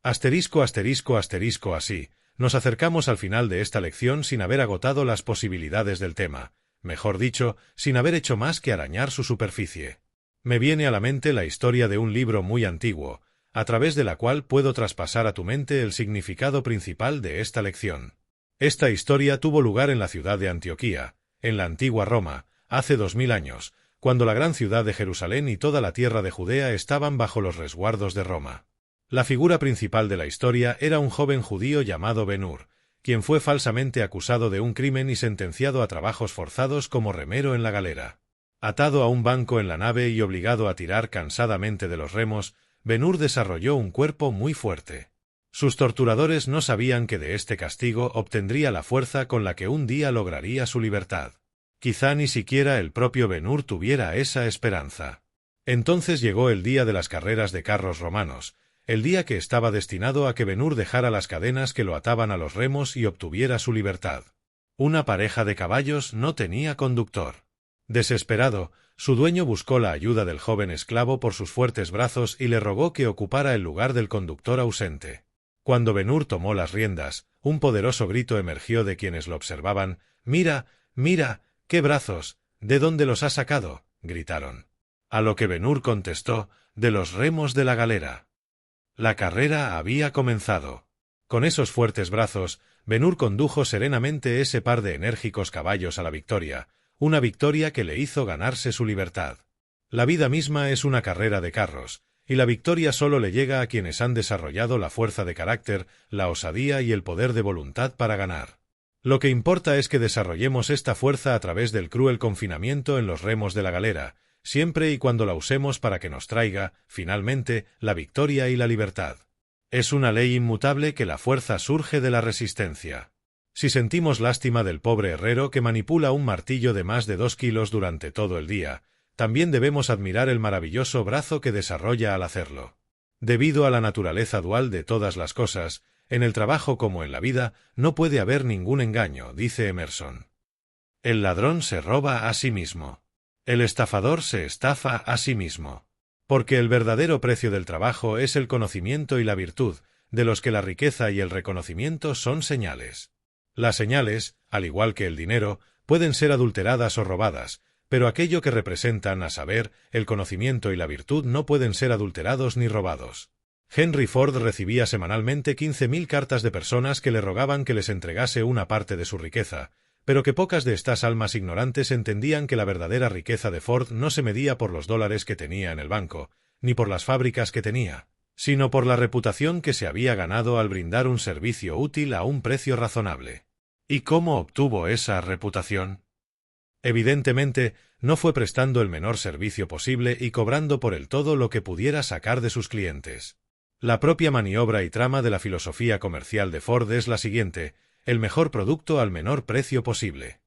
Asterisco, asterisco, asterisco. Así, nos acercamos al final de esta lección sin haber agotado las posibilidades del tema, mejor dicho, sin haber hecho más que arañar su superficie. Me viene a la mente la historia de un libro muy antiguo, a través de la cual puedo traspasar a tu mente el significado principal de esta lección. Esta historia tuvo lugar en la ciudad de Antioquía, en la antigua Roma, hace 2000 años, cuando la gran ciudad de Jerusalén y toda la tierra de Judea estaban bajo los resguardos de Roma. La figura principal de la historia era un joven judío llamado Ben-Hur, quien fue falsamente acusado de un crimen y sentenciado a trabajos forzados como remero en la galera. Atado a un banco en la nave y obligado a tirar cansadamente de los remos, Ben-Hur desarrolló un cuerpo muy fuerte. Sus torturadores no sabían que de este castigo obtendría la fuerza con la que un día lograría su libertad. Quizá ni siquiera el propio Ben-Hur tuviera esa esperanza. Entonces llegó el día de las carreras de carros romanos, el día que estaba destinado a que Ben-Hur dejara las cadenas que lo ataban a los remos y obtuviera su libertad. Una pareja de caballos no tenía conductor. Desesperado, su dueño buscó la ayuda del joven esclavo por sus fuertes brazos y le rogó que ocupara el lugar del conductor ausente. Cuando Ben-Hur tomó las riendas, un poderoso grito emergió de quienes lo observaban: «¡Mira, mira! ¡Qué brazos! ¿De dónde los ha sacado?», gritaron. A lo que Ben-Hur contestó: «De los remos de la galera». La carrera había comenzado. Con esos fuertes brazos, Ben-Hur condujo serenamente ese par de enérgicos caballos a la victoria, una victoria que le hizo ganarse su libertad. La vida misma es una carrera de carros, y la victoria solo le llega a quienes han desarrollado la fuerza de carácter, la osadía y el poder de voluntad para ganar. Lo que importa es que desarrollemos esta fuerza a través del cruel confinamiento en los remos de la galera, siempre y cuando la usemos para que nos traiga, finalmente, la victoria y la libertad. Es una ley inmutable que la fuerza surge de la resistencia. Si sentimos lástima del pobre herrero que manipula un martillo de más de 2 kilos durante todo el día, también debemos admirar el maravilloso brazo que desarrolla al hacerlo. Debido a la naturaleza dual de todas las cosas, en el trabajo como en la vida, no puede haber ningún engaño, dice Emerson. El ladrón se roba a sí mismo. El estafador se estafa a sí mismo. Porque el verdadero precio del trabajo es el conocimiento y la virtud, de los que la riqueza y el reconocimiento son señales. Las señales, al igual que el dinero, pueden ser adulteradas o robadas, pero aquello que representan, a saber, el conocimiento y la virtud no pueden ser adulterados ni robados. Henry Ford recibía semanalmente 15.000 cartas de personas que le rogaban que les entregase una parte de su riqueza, pero que pocas de estas almas ignorantes entendían que la verdadera riqueza de Ford no se medía por los dólares que tenía en el banco, ni por las fábricas que tenía, sino por la reputación que se había ganado al brindar un servicio útil a un precio razonable. ¿Y cómo obtuvo esa reputación? Evidentemente, no fue prestando el menor servicio posible y cobrando por el todo lo que pudiera sacar de sus clientes. La propia maniobra y trama de la filosofía comercial de Ford es la siguiente: el mejor producto al menor precio posible.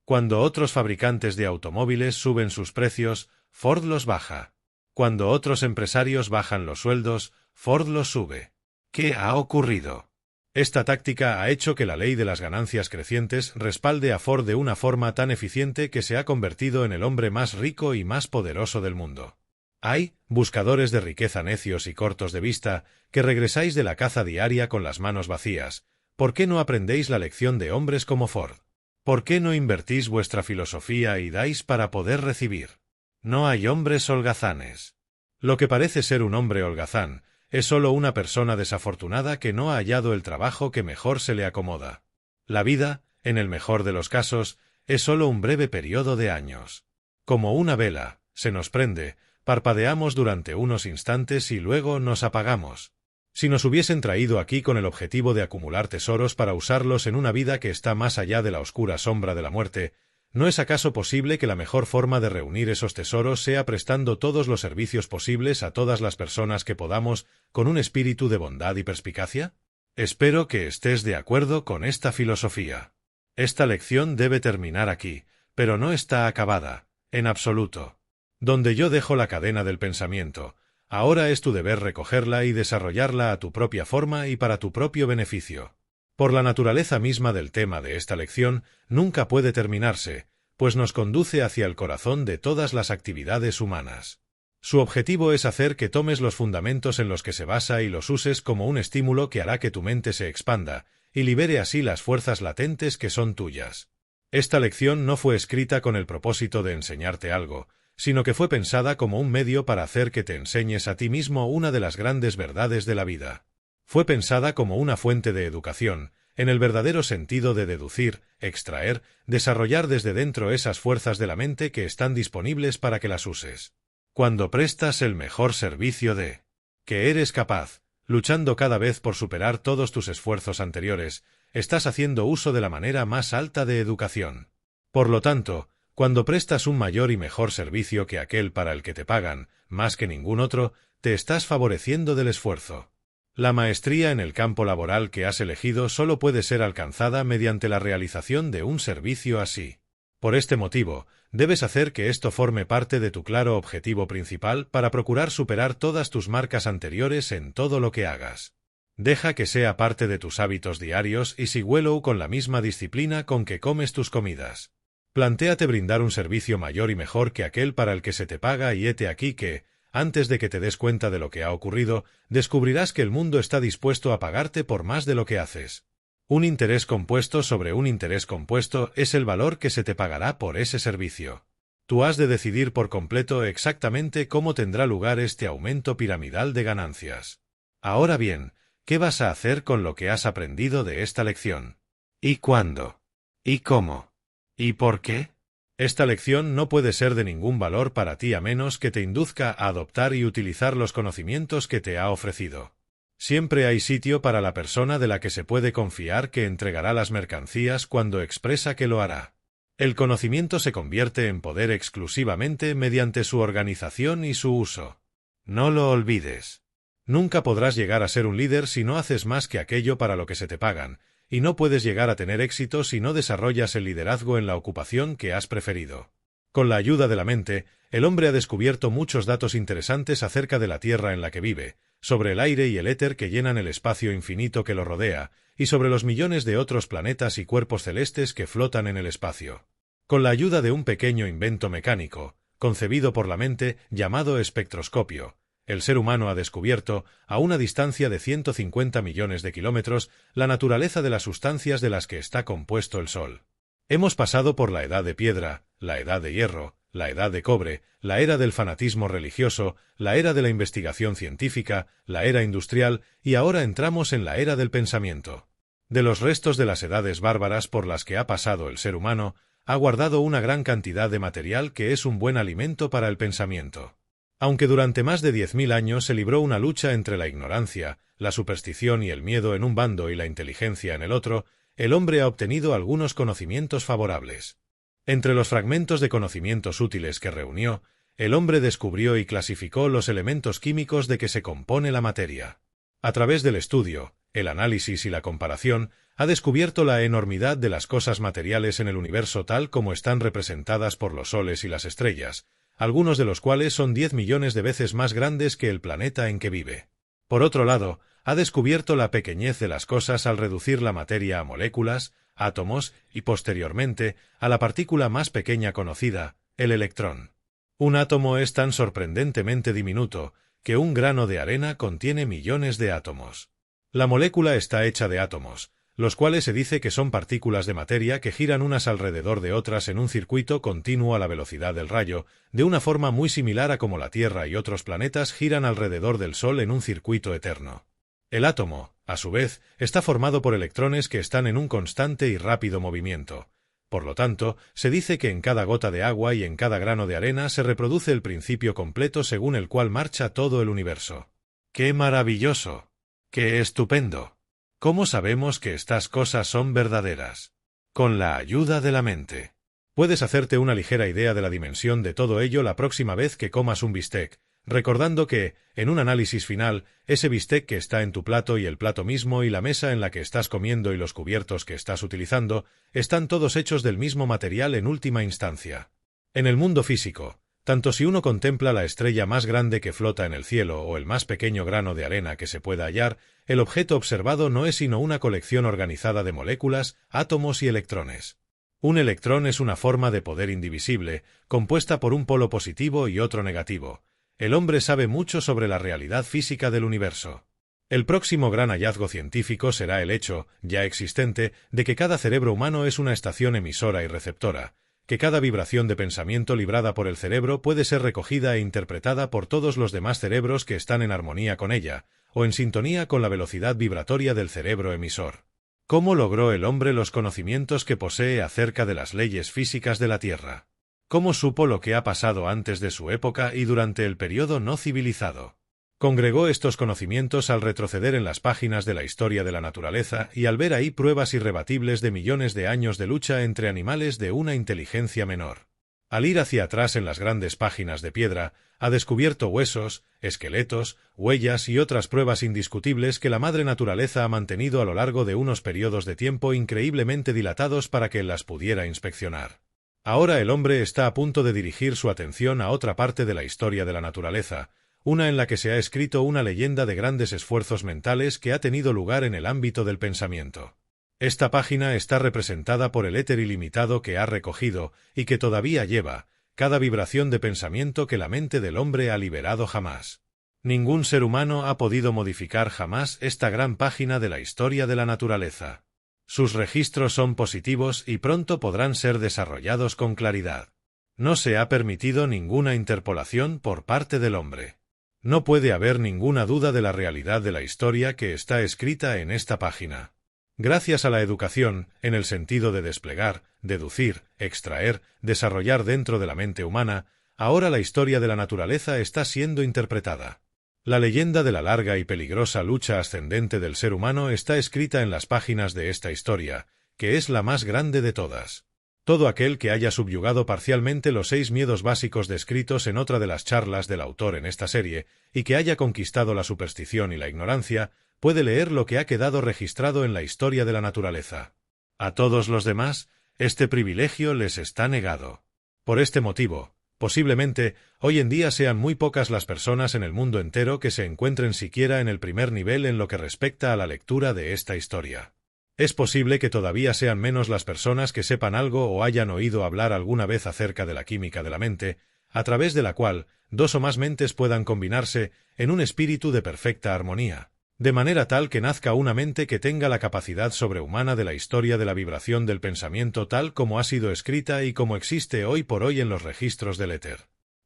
Cuando otros fabricantes de automóviles suben sus precios, Ford los baja. Cuando otros empresarios bajan los sueldos, Ford los sube. ¿Qué ha ocurrido? Esta táctica ha hecho que la ley de las ganancias crecientes respalde a Ford de una forma tan eficiente que se ha convertido en el hombre más rico y más poderoso del mundo. Hay, buscadores de riqueza necios y cortos de vista, que regresáis de la caza diaria con las manos vacías. ¿Por qué no aprendéis la lección de hombres como Ford? ¿Por qué no invertís vuestra filosofía y dais para poder recibir? No hay hombres holgazanes. Lo que parece ser un hombre holgazán es solo una persona desafortunada que no ha hallado el trabajo que mejor se le acomoda. La vida, en el mejor de los casos, es solo un breve periodo de años. Como una vela, se nos prende, parpadeamos durante unos instantes y luego nos apagamos. Si nos hubiesen traído aquí con el objetivo de acumular tesoros para usarlos en una vida que está más allá de la oscura sombra de la muerte, ¿no es acaso posible que la mejor forma de reunir esos tesoros sea prestando todos los servicios posibles a todas las personas que podamos, con un espíritu de bondad y perspicacia? Espero que estés de acuerdo con esta filosofía. Esta lección debe terminar aquí, pero no está acabada, en absoluto. Donde yo dejo la cadena del pensamiento, ahora es tu deber recogerla y desarrollarla a tu propia forma y para tu propio beneficio. Por la naturaleza misma del tema de esta lección, nunca puede terminarse, pues nos conduce hacia el corazón de todas las actividades humanas. Su objetivo es hacer que tomes los fundamentos en los que se basa y los uses como un estímulo que hará que tu mente se expanda, y libere así las fuerzas latentes que son tuyas. Esta lección no fue escrita con el propósito de enseñarte algo, sino que fue pensada como un medio para hacer que te enseñes a ti mismo una de las grandes verdades de la vida. Fue pensada como una fuente de educación, en el verdadero sentido de deducir, extraer, desarrollar desde dentro esas fuerzas de la mente que están disponibles para que las uses. Cuando prestas el mejor servicio de que eres capaz, luchando cada vez por superar todos tus esfuerzos anteriores, estás haciendo uso de la manera más alta de educación. Por lo tanto, cuando prestas un mayor y mejor servicio que aquel para el que te pagan, más que ningún otro, te estás favoreciendo del esfuerzo. La maestría en el campo laboral que has elegido solo puede ser alcanzada mediante la realización de un servicio así. Por este motivo, debes hacer que esto forme parte de tu claro objetivo principal para procurar superar todas tus marcas anteriores en todo lo que hagas. Deja que sea parte de tus hábitos diarios y síguelo con la misma disciplina con que comes tus comidas. Plantéate brindar un servicio mayor y mejor que aquel para el que se te paga y hete aquí que, antes de que te des cuenta de lo que ha ocurrido, descubrirás que el mundo está dispuesto a pagarte por más de lo que haces. Un interés compuesto sobre un interés compuesto es el valor que se te pagará por ese servicio. Tú has de decidir por completo exactamente cómo tendrá lugar este aumento piramidal de ganancias. Ahora bien, ¿qué vas a hacer con lo que has aprendido de esta lección? ¿Y cuándo? ¿Y cómo? ¿Y por qué? Esta lección no puede ser de ningún valor para ti a menos que te induzca a adoptar y utilizar los conocimientos que te ha ofrecido. Siempre hay sitio para la persona de la que se puede confiar que entregará las mercancías cuando expresa que lo hará. El conocimiento se convierte en poder exclusivamente mediante su organización y su uso. No lo olvides. Nunca podrás llegar a ser un líder si no haces más que aquello para lo que se te pagan, y no puedes llegar a tener éxito si no desarrollas el liderazgo en la ocupación que has preferido. Con la ayuda de la mente, el hombre ha descubierto muchos datos interesantes acerca de la Tierra en la que vive, sobre el aire y el éter que llenan el espacio infinito que lo rodea, y sobre los millones de otros planetas y cuerpos celestes que flotan en el espacio. Con la ayuda de un pequeño invento mecánico, concebido por la mente, llamado espectroscopio, el ser humano ha descubierto, a una distancia de 150 millones de kilómetros, la naturaleza de las sustancias de las que está compuesto el Sol. Hemos pasado por la edad de piedra, la edad de hierro, la edad de cobre, la era del fanatismo religioso, la era de la investigación científica, la era industrial, y ahora entramos en la era del pensamiento. De los restos de las edades bárbaras por las que ha pasado el ser humano, ha guardado una gran cantidad de material que es un buen alimento para el pensamiento. Aunque durante más de 10.000 años se libró una lucha entre la ignorancia, la superstición y el miedo en un bando y la inteligencia en el otro, el hombre ha obtenido algunos conocimientos favorables. Entre los fragmentos de conocimientos útiles que reunió, el hombre descubrió y clasificó los elementos químicos de que se compone la materia. A través del estudio, el análisis y la comparación, ha descubierto la enormidad de las cosas materiales en el universo tal como están representadas por los soles y las estrellas, algunos de los cuales son 10 millones de veces más grandes que el planeta en que vive. Por otro lado, ha descubierto la pequeñez de las cosas al reducir la materia a moléculas, átomos y, posteriormente, a la partícula más pequeña conocida, el electrón. Un átomo es tan sorprendentemente diminuto que un grano de arena contiene millones de átomos. La molécula está hecha de átomos, los cuales se dice que son partículas de materia que giran unas alrededor de otras en un circuito continuo a la velocidad del rayo, de una forma muy similar a como la Tierra y otros planetas giran alrededor del Sol en un circuito eterno. El átomo, a su vez, está formado por electrones que están en un constante y rápido movimiento. Por lo tanto, se dice que en cada gota de agua y en cada grano de arena se reproduce el principio completo según el cual marcha todo el universo. ¡Qué maravilloso! ¡Qué estupendo! ¿Cómo sabemos que estas cosas son verdaderas? Con la ayuda de la mente. Puedes hacerte una ligera idea de la dimensión de todo ello la próxima vez que comas un bistec, recordando que, en un análisis final, ese bistec que está en tu plato y el plato mismo y la mesa en la que estás comiendo y los cubiertos que estás utilizando, están todos hechos del mismo material en última instancia. En el mundo físico, tanto si uno contempla la estrella más grande que flota en el cielo o el más pequeño grano de arena que se pueda hallar, el objeto observado no es sino una colección organizada de moléculas, átomos y electrones. Un electrón es una forma de poder indivisible, compuesta por un polo positivo y otro negativo. El hombre sabe mucho sobre la realidad física del universo. El próximo gran hallazgo científico será el hecho, ya existente, de que cada cerebro humano es una estación emisora y receptora, que cada vibración de pensamiento librada por el cerebro puede ser recogida e interpretada por todos los demás cerebros que están en armonía con ella, o en sintonía con la velocidad vibratoria del cerebro emisor. ¿Cómo logró el hombre los conocimientos que posee acerca de las leyes físicas de la Tierra? ¿Cómo supo lo que ha pasado antes de su época y durante el periodo no civilizado? Congregó estos conocimientos al retroceder en las páginas de la historia de la naturaleza y al ver ahí pruebas irrebatibles de millones de años de lucha entre animales de una inteligencia menor. Al ir hacia atrás en las grandes páginas de piedra, ha descubierto huesos, esqueletos, huellas y otras pruebas indiscutibles que la madre naturaleza ha mantenido a lo largo de unos periodos de tiempo increíblemente dilatados para que las pudiera inspeccionar. Ahora el hombre está a punto de dirigir su atención a otra parte de la historia de la naturaleza, una en la que se ha escrito una leyenda de grandes esfuerzos mentales que ha tenido lugar en el ámbito del pensamiento. Esta página está representada por el éter ilimitado que ha recogido, y que todavía lleva, cada vibración de pensamiento que la mente del hombre ha liberado jamás. Ningún ser humano ha podido modificar jamás esta gran página de la historia de la naturaleza. Sus registros son positivos y pronto podrán ser desarrollados con claridad. No se ha permitido ninguna interpolación por parte del hombre. No puede haber ninguna duda de la realidad de la historia que está escrita en esta página. Gracias a la educación, en el sentido de desplegar, deducir, extraer, desarrollar dentro de la mente humana, ahora la historia de la naturaleza está siendo interpretada. La leyenda de la larga y peligrosa lucha ascendente del ser humano está escrita en las páginas de esta historia, que es la más grande de todas. Todo aquel que haya subyugado parcialmente los 6 miedos básicos descritos en otra de las charlas del autor en esta serie, y que haya conquistado la superstición y la ignorancia, puede leer lo que ha quedado registrado en la historia de la naturaleza. A todos los demás, este privilegio les está negado. Por este motivo, Posiblemente, hoy en día sean muy pocas las personas en el mundo entero que se encuentren siquiera en el primer nivel en lo que respecta a la lectura de esta historia. Es posible que todavía sean menos las personas que sepan algo o hayan oído hablar alguna vez acerca de la química de la mente, a través de la cual dos o más mentes puedan combinarse en un espíritu de perfecta armonía, de manera tal que nazca una mente que tenga la capacidad sobrehumana de la historia de la vibración del pensamiento tal como ha sido escrita y como existe hoy por hoy en los registros del éter.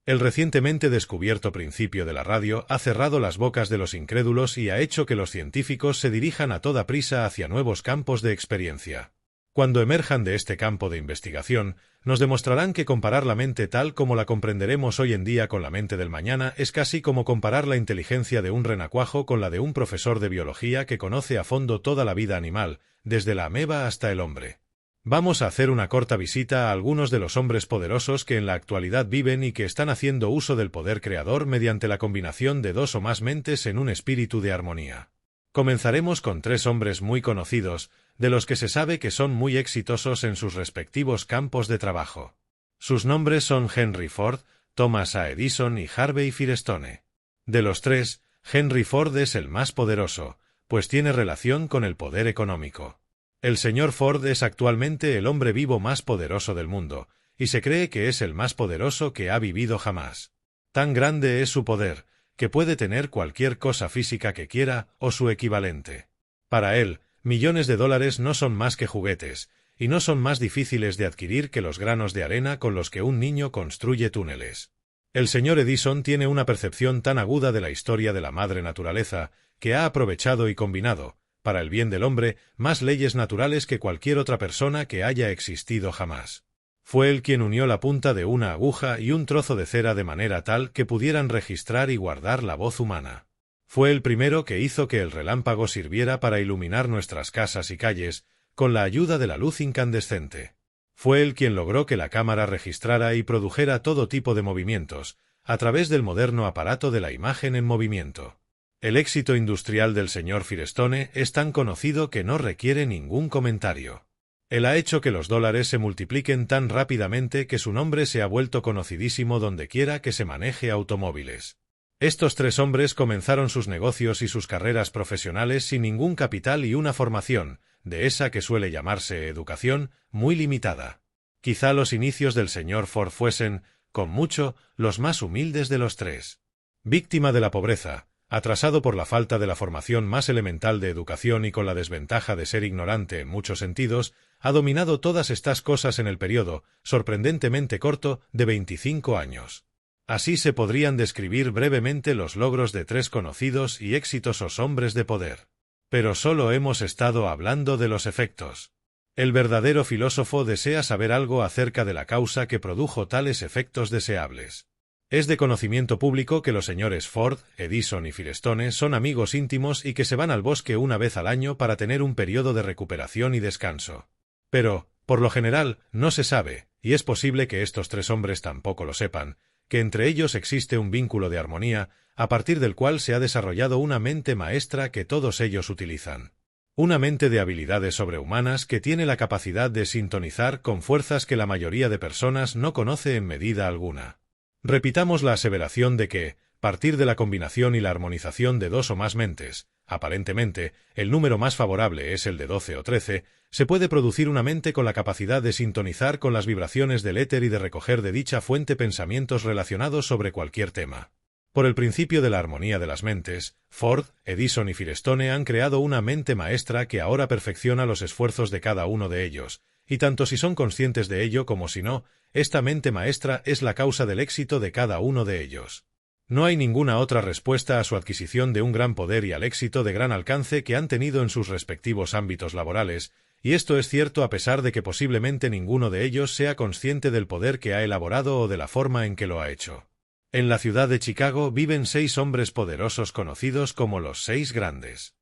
El recientemente descubierto principio de la radio ha cerrado las bocas de los incrédulos y ha hecho que los científicos se dirijan a toda prisa hacia nuevos campos de experiencia. Cuando emerjan de este campo de investigación, nos demostrarán que comparar la mente tal como la comprenderemos hoy en día con la mente del mañana es casi como comparar la inteligencia de un renacuajo con la de un profesor de biología que conoce a fondo toda la vida animal, desde la ameba hasta el hombre. Vamos a hacer una corta visita a algunos de los hombres poderosos que en la actualidad viven y que están haciendo uso del poder creador mediante la combinación de dos o más mentes en un espíritu de armonía. Comenzaremos con tres hombres muy conocidos, de los que se sabe que son muy exitosos en sus respectivos campos de trabajo. Sus nombres son Henry Ford, Thomas A. Edison y Harvey Firestone. De los tres, Henry Ford es el más poderoso, pues tiene relación con el poder económico. El señor Ford es actualmente el hombre vivo más poderoso del mundo, y se cree que es el más poderoso que ha vivido jamás. Tan grande es su poder, que puede tener cualquier cosa física que quiera o su equivalente. Para él, millones de dólares no son más que juguetes, y no son más difíciles de adquirir que los granos de arena con los que un niño construye túneles. El señor Edison tiene una percepción tan aguda de la historia de la madre naturaleza, que ha aprovechado y combinado, para el bien del hombre, más leyes naturales que cualquier otra persona que haya existido jamás. Fue él quien unió la punta de una aguja y un trozo de cera de manera tal que pudieran registrar y guardar la voz humana. Fue el primero que hizo que el relámpago sirviera para iluminar nuestras casas y calles, con la ayuda de la luz incandescente. Fue él quien logró que la cámara registrara y produjera todo tipo de movimientos, a través del moderno aparato de la imagen en movimiento. El éxito industrial del señor Firestone es tan conocido que no requiere ningún comentario. Él ha hecho que los dólares se multipliquen tan rápidamente que su nombre se ha vuelto conocidísimo dondequiera que se maneje automóviles. Estos tres hombres comenzaron sus negocios y sus carreras profesionales sin ningún capital y una formación, de esa que suele llamarse educación, muy limitada. Quizá los inicios del señor Ford fuesen, con mucho, los más humildes de los tres. Víctima de la pobreza, atrasado por la falta de la formación más elemental de educación y con la desventaja de ser ignorante en muchos sentidos, ha dominado todas estas cosas en el periodo, sorprendentemente corto, de 25 años. Así se podrían describir brevemente los logros de tres conocidos y exitosos hombres de poder. Pero solo hemos estado hablando de los efectos. El verdadero filósofo desea saber algo acerca de la causa que produjo tales efectos deseables. Es de conocimiento público que los señores Ford, Edison y Firestone son amigos íntimos y que se van al bosque una vez al año para tener un periodo de recuperación y descanso. Pero, por lo general, no se sabe, y es posible que estos tres hombres tampoco lo sepan, que entre ellos existe un vínculo de armonía, a partir del cual se ha desarrollado una mente maestra que todos ellos utilizan. Una mente de habilidades sobrehumanas que tiene la capacidad de sintonizar con fuerzas que la mayoría de personas no conoce en medida alguna. Repitamos la aseveración de que, partir de la combinación y la armonización de dos o más mentes, aparentemente, el número más favorable es el de 12 o 13, se puede producir una mente con la capacidad de sintonizar con las vibraciones del éter y de recoger de dicha fuente pensamientos relacionados sobre cualquier tema. Por el principio de la armonía de las mentes, Ford, Edison y Firestone han creado una mente maestra que ahora perfecciona los esfuerzos de cada uno de ellos, y tanto si son conscientes de ello como si no, esta mente maestra es la causa del éxito de cada uno de ellos. No hay ninguna otra respuesta a su adquisición de un gran poder y al éxito de gran alcance que han tenido en sus respectivos ámbitos laborales, y esto es cierto a pesar de que posiblemente ninguno de ellos sea consciente del poder que ha elaborado o de la forma en que lo ha hecho. En la ciudad de Chicago viven 6 hombres poderosos conocidos como los 6 grandes.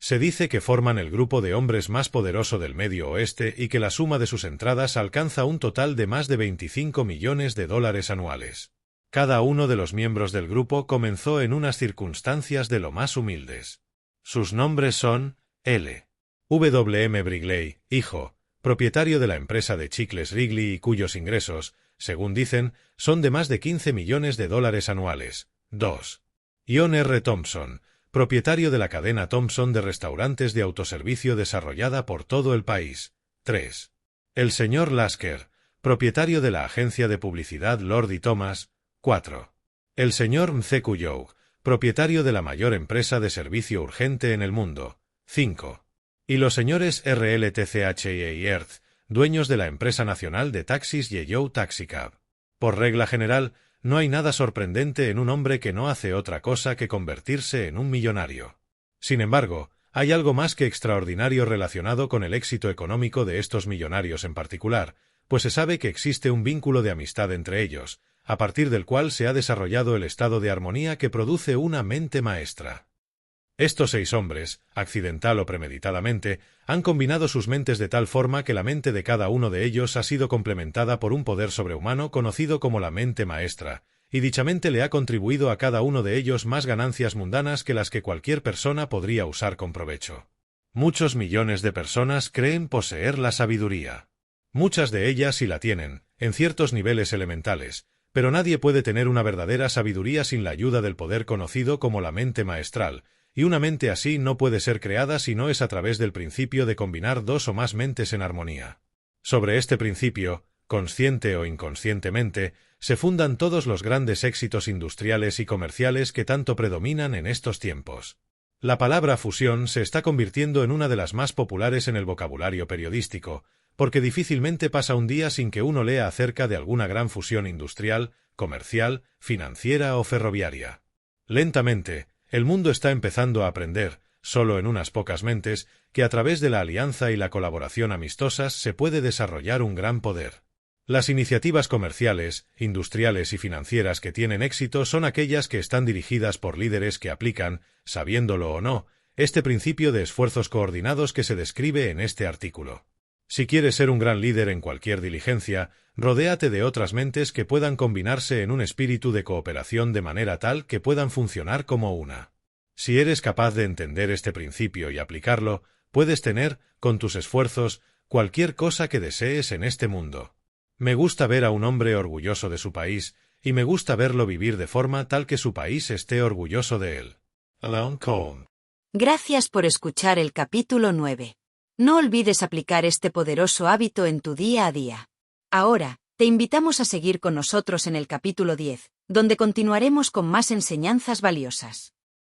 Se dice que forman el grupo de hombres más poderoso del Medio Oeste y que la suma de sus entradas alcanza un total de más de 25 millones de dólares anuales. Cada uno de los miembros del grupo comenzó en unas circunstancias de lo más humildes. Sus nombres son L. W. M. Wrigley, hijo, propietario de la empresa de chicles Wrigley y cuyos ingresos, según dicen, son de más de 15 millones de dólares anuales. 2. Ion R. Thompson, propietario de la cadena Thompson de restaurantes de autoservicio desarrollada por todo el país. 3. El señor Lasker, propietario de la agencia de publicidad Lord y Thomas. 4. El señor Mzeku Youg, propietario de la mayor empresa de servicio urgente en el mundo. 5. Y los señores RLTCHE y Earth, dueños de la empresa nacional de taxis Yeyou Taxicab. Por regla general, no hay nada sorprendente en un hombre que no hace otra cosa que convertirse en un millonario. Sin embargo, hay algo más que extraordinario relacionado con el éxito económico de estos millonarios en particular, pues se sabe que existe un vínculo de amistad entre ellos, a partir del cual se ha desarrollado el estado de armonía que produce una mente maestra. Estos 6 hombres, accidental o premeditadamente, han combinado sus mentes de tal forma que la mente de cada uno de ellos ha sido complementada por un poder sobrehumano conocido como la mente maestra, y dicha mente le ha contribuido a cada uno de ellos más ganancias mundanas que las que cualquier persona podría usar con provecho. Muchos millones de personas creen poseer la sabiduría. Muchas de ellas sí la tienen, en ciertos niveles elementales, pero nadie puede tener una verdadera sabiduría sin la ayuda del poder conocido como la mente maestral, y una mente así no puede ser creada si no es a través del principio de combinar 2 o más mentes en armonía. Sobre este principio, consciente o inconscientemente, se fundan todos los grandes éxitos industriales y comerciales que tanto predominan en estos tiempos. La palabra fusión se está convirtiendo en una de las más populares en el vocabulario periodístico, porque difícilmente pasa un día sin que uno lea acerca de alguna gran fusión industrial, comercial, financiera o ferroviaria. Lentamente, el mundo está empezando a aprender, solo en unas pocas mentes, que a través de la alianza y la colaboración amistosas se puede desarrollar un gran poder. Las iniciativas comerciales, industriales y financieras que tienen éxito son aquellas que están dirigidas por líderes que aplican, sabiéndolo o no, este principio de esfuerzos coordinados que se describe en este artículo. Si quieres ser un gran líder en cualquier diligencia, rodéate de otras mentes que puedan combinarse en un espíritu de cooperación de manera tal que puedan funcionar como una. Si eres capaz de entender este principio y aplicarlo, puedes tener, con tus esfuerzos, cualquier cosa que desees en este mundo. Me gusta ver a un hombre orgulloso de su país, y me gusta verlo vivir de forma tal que su país esté orgulloso de él. Alan Cohn. Gracias por escuchar el capítulo 9. No olvides aplicar este poderoso hábito en tu día a día. Ahora, te invitamos a seguir con nosotros en el capítulo 10, donde continuaremos con más enseñanzas valiosas.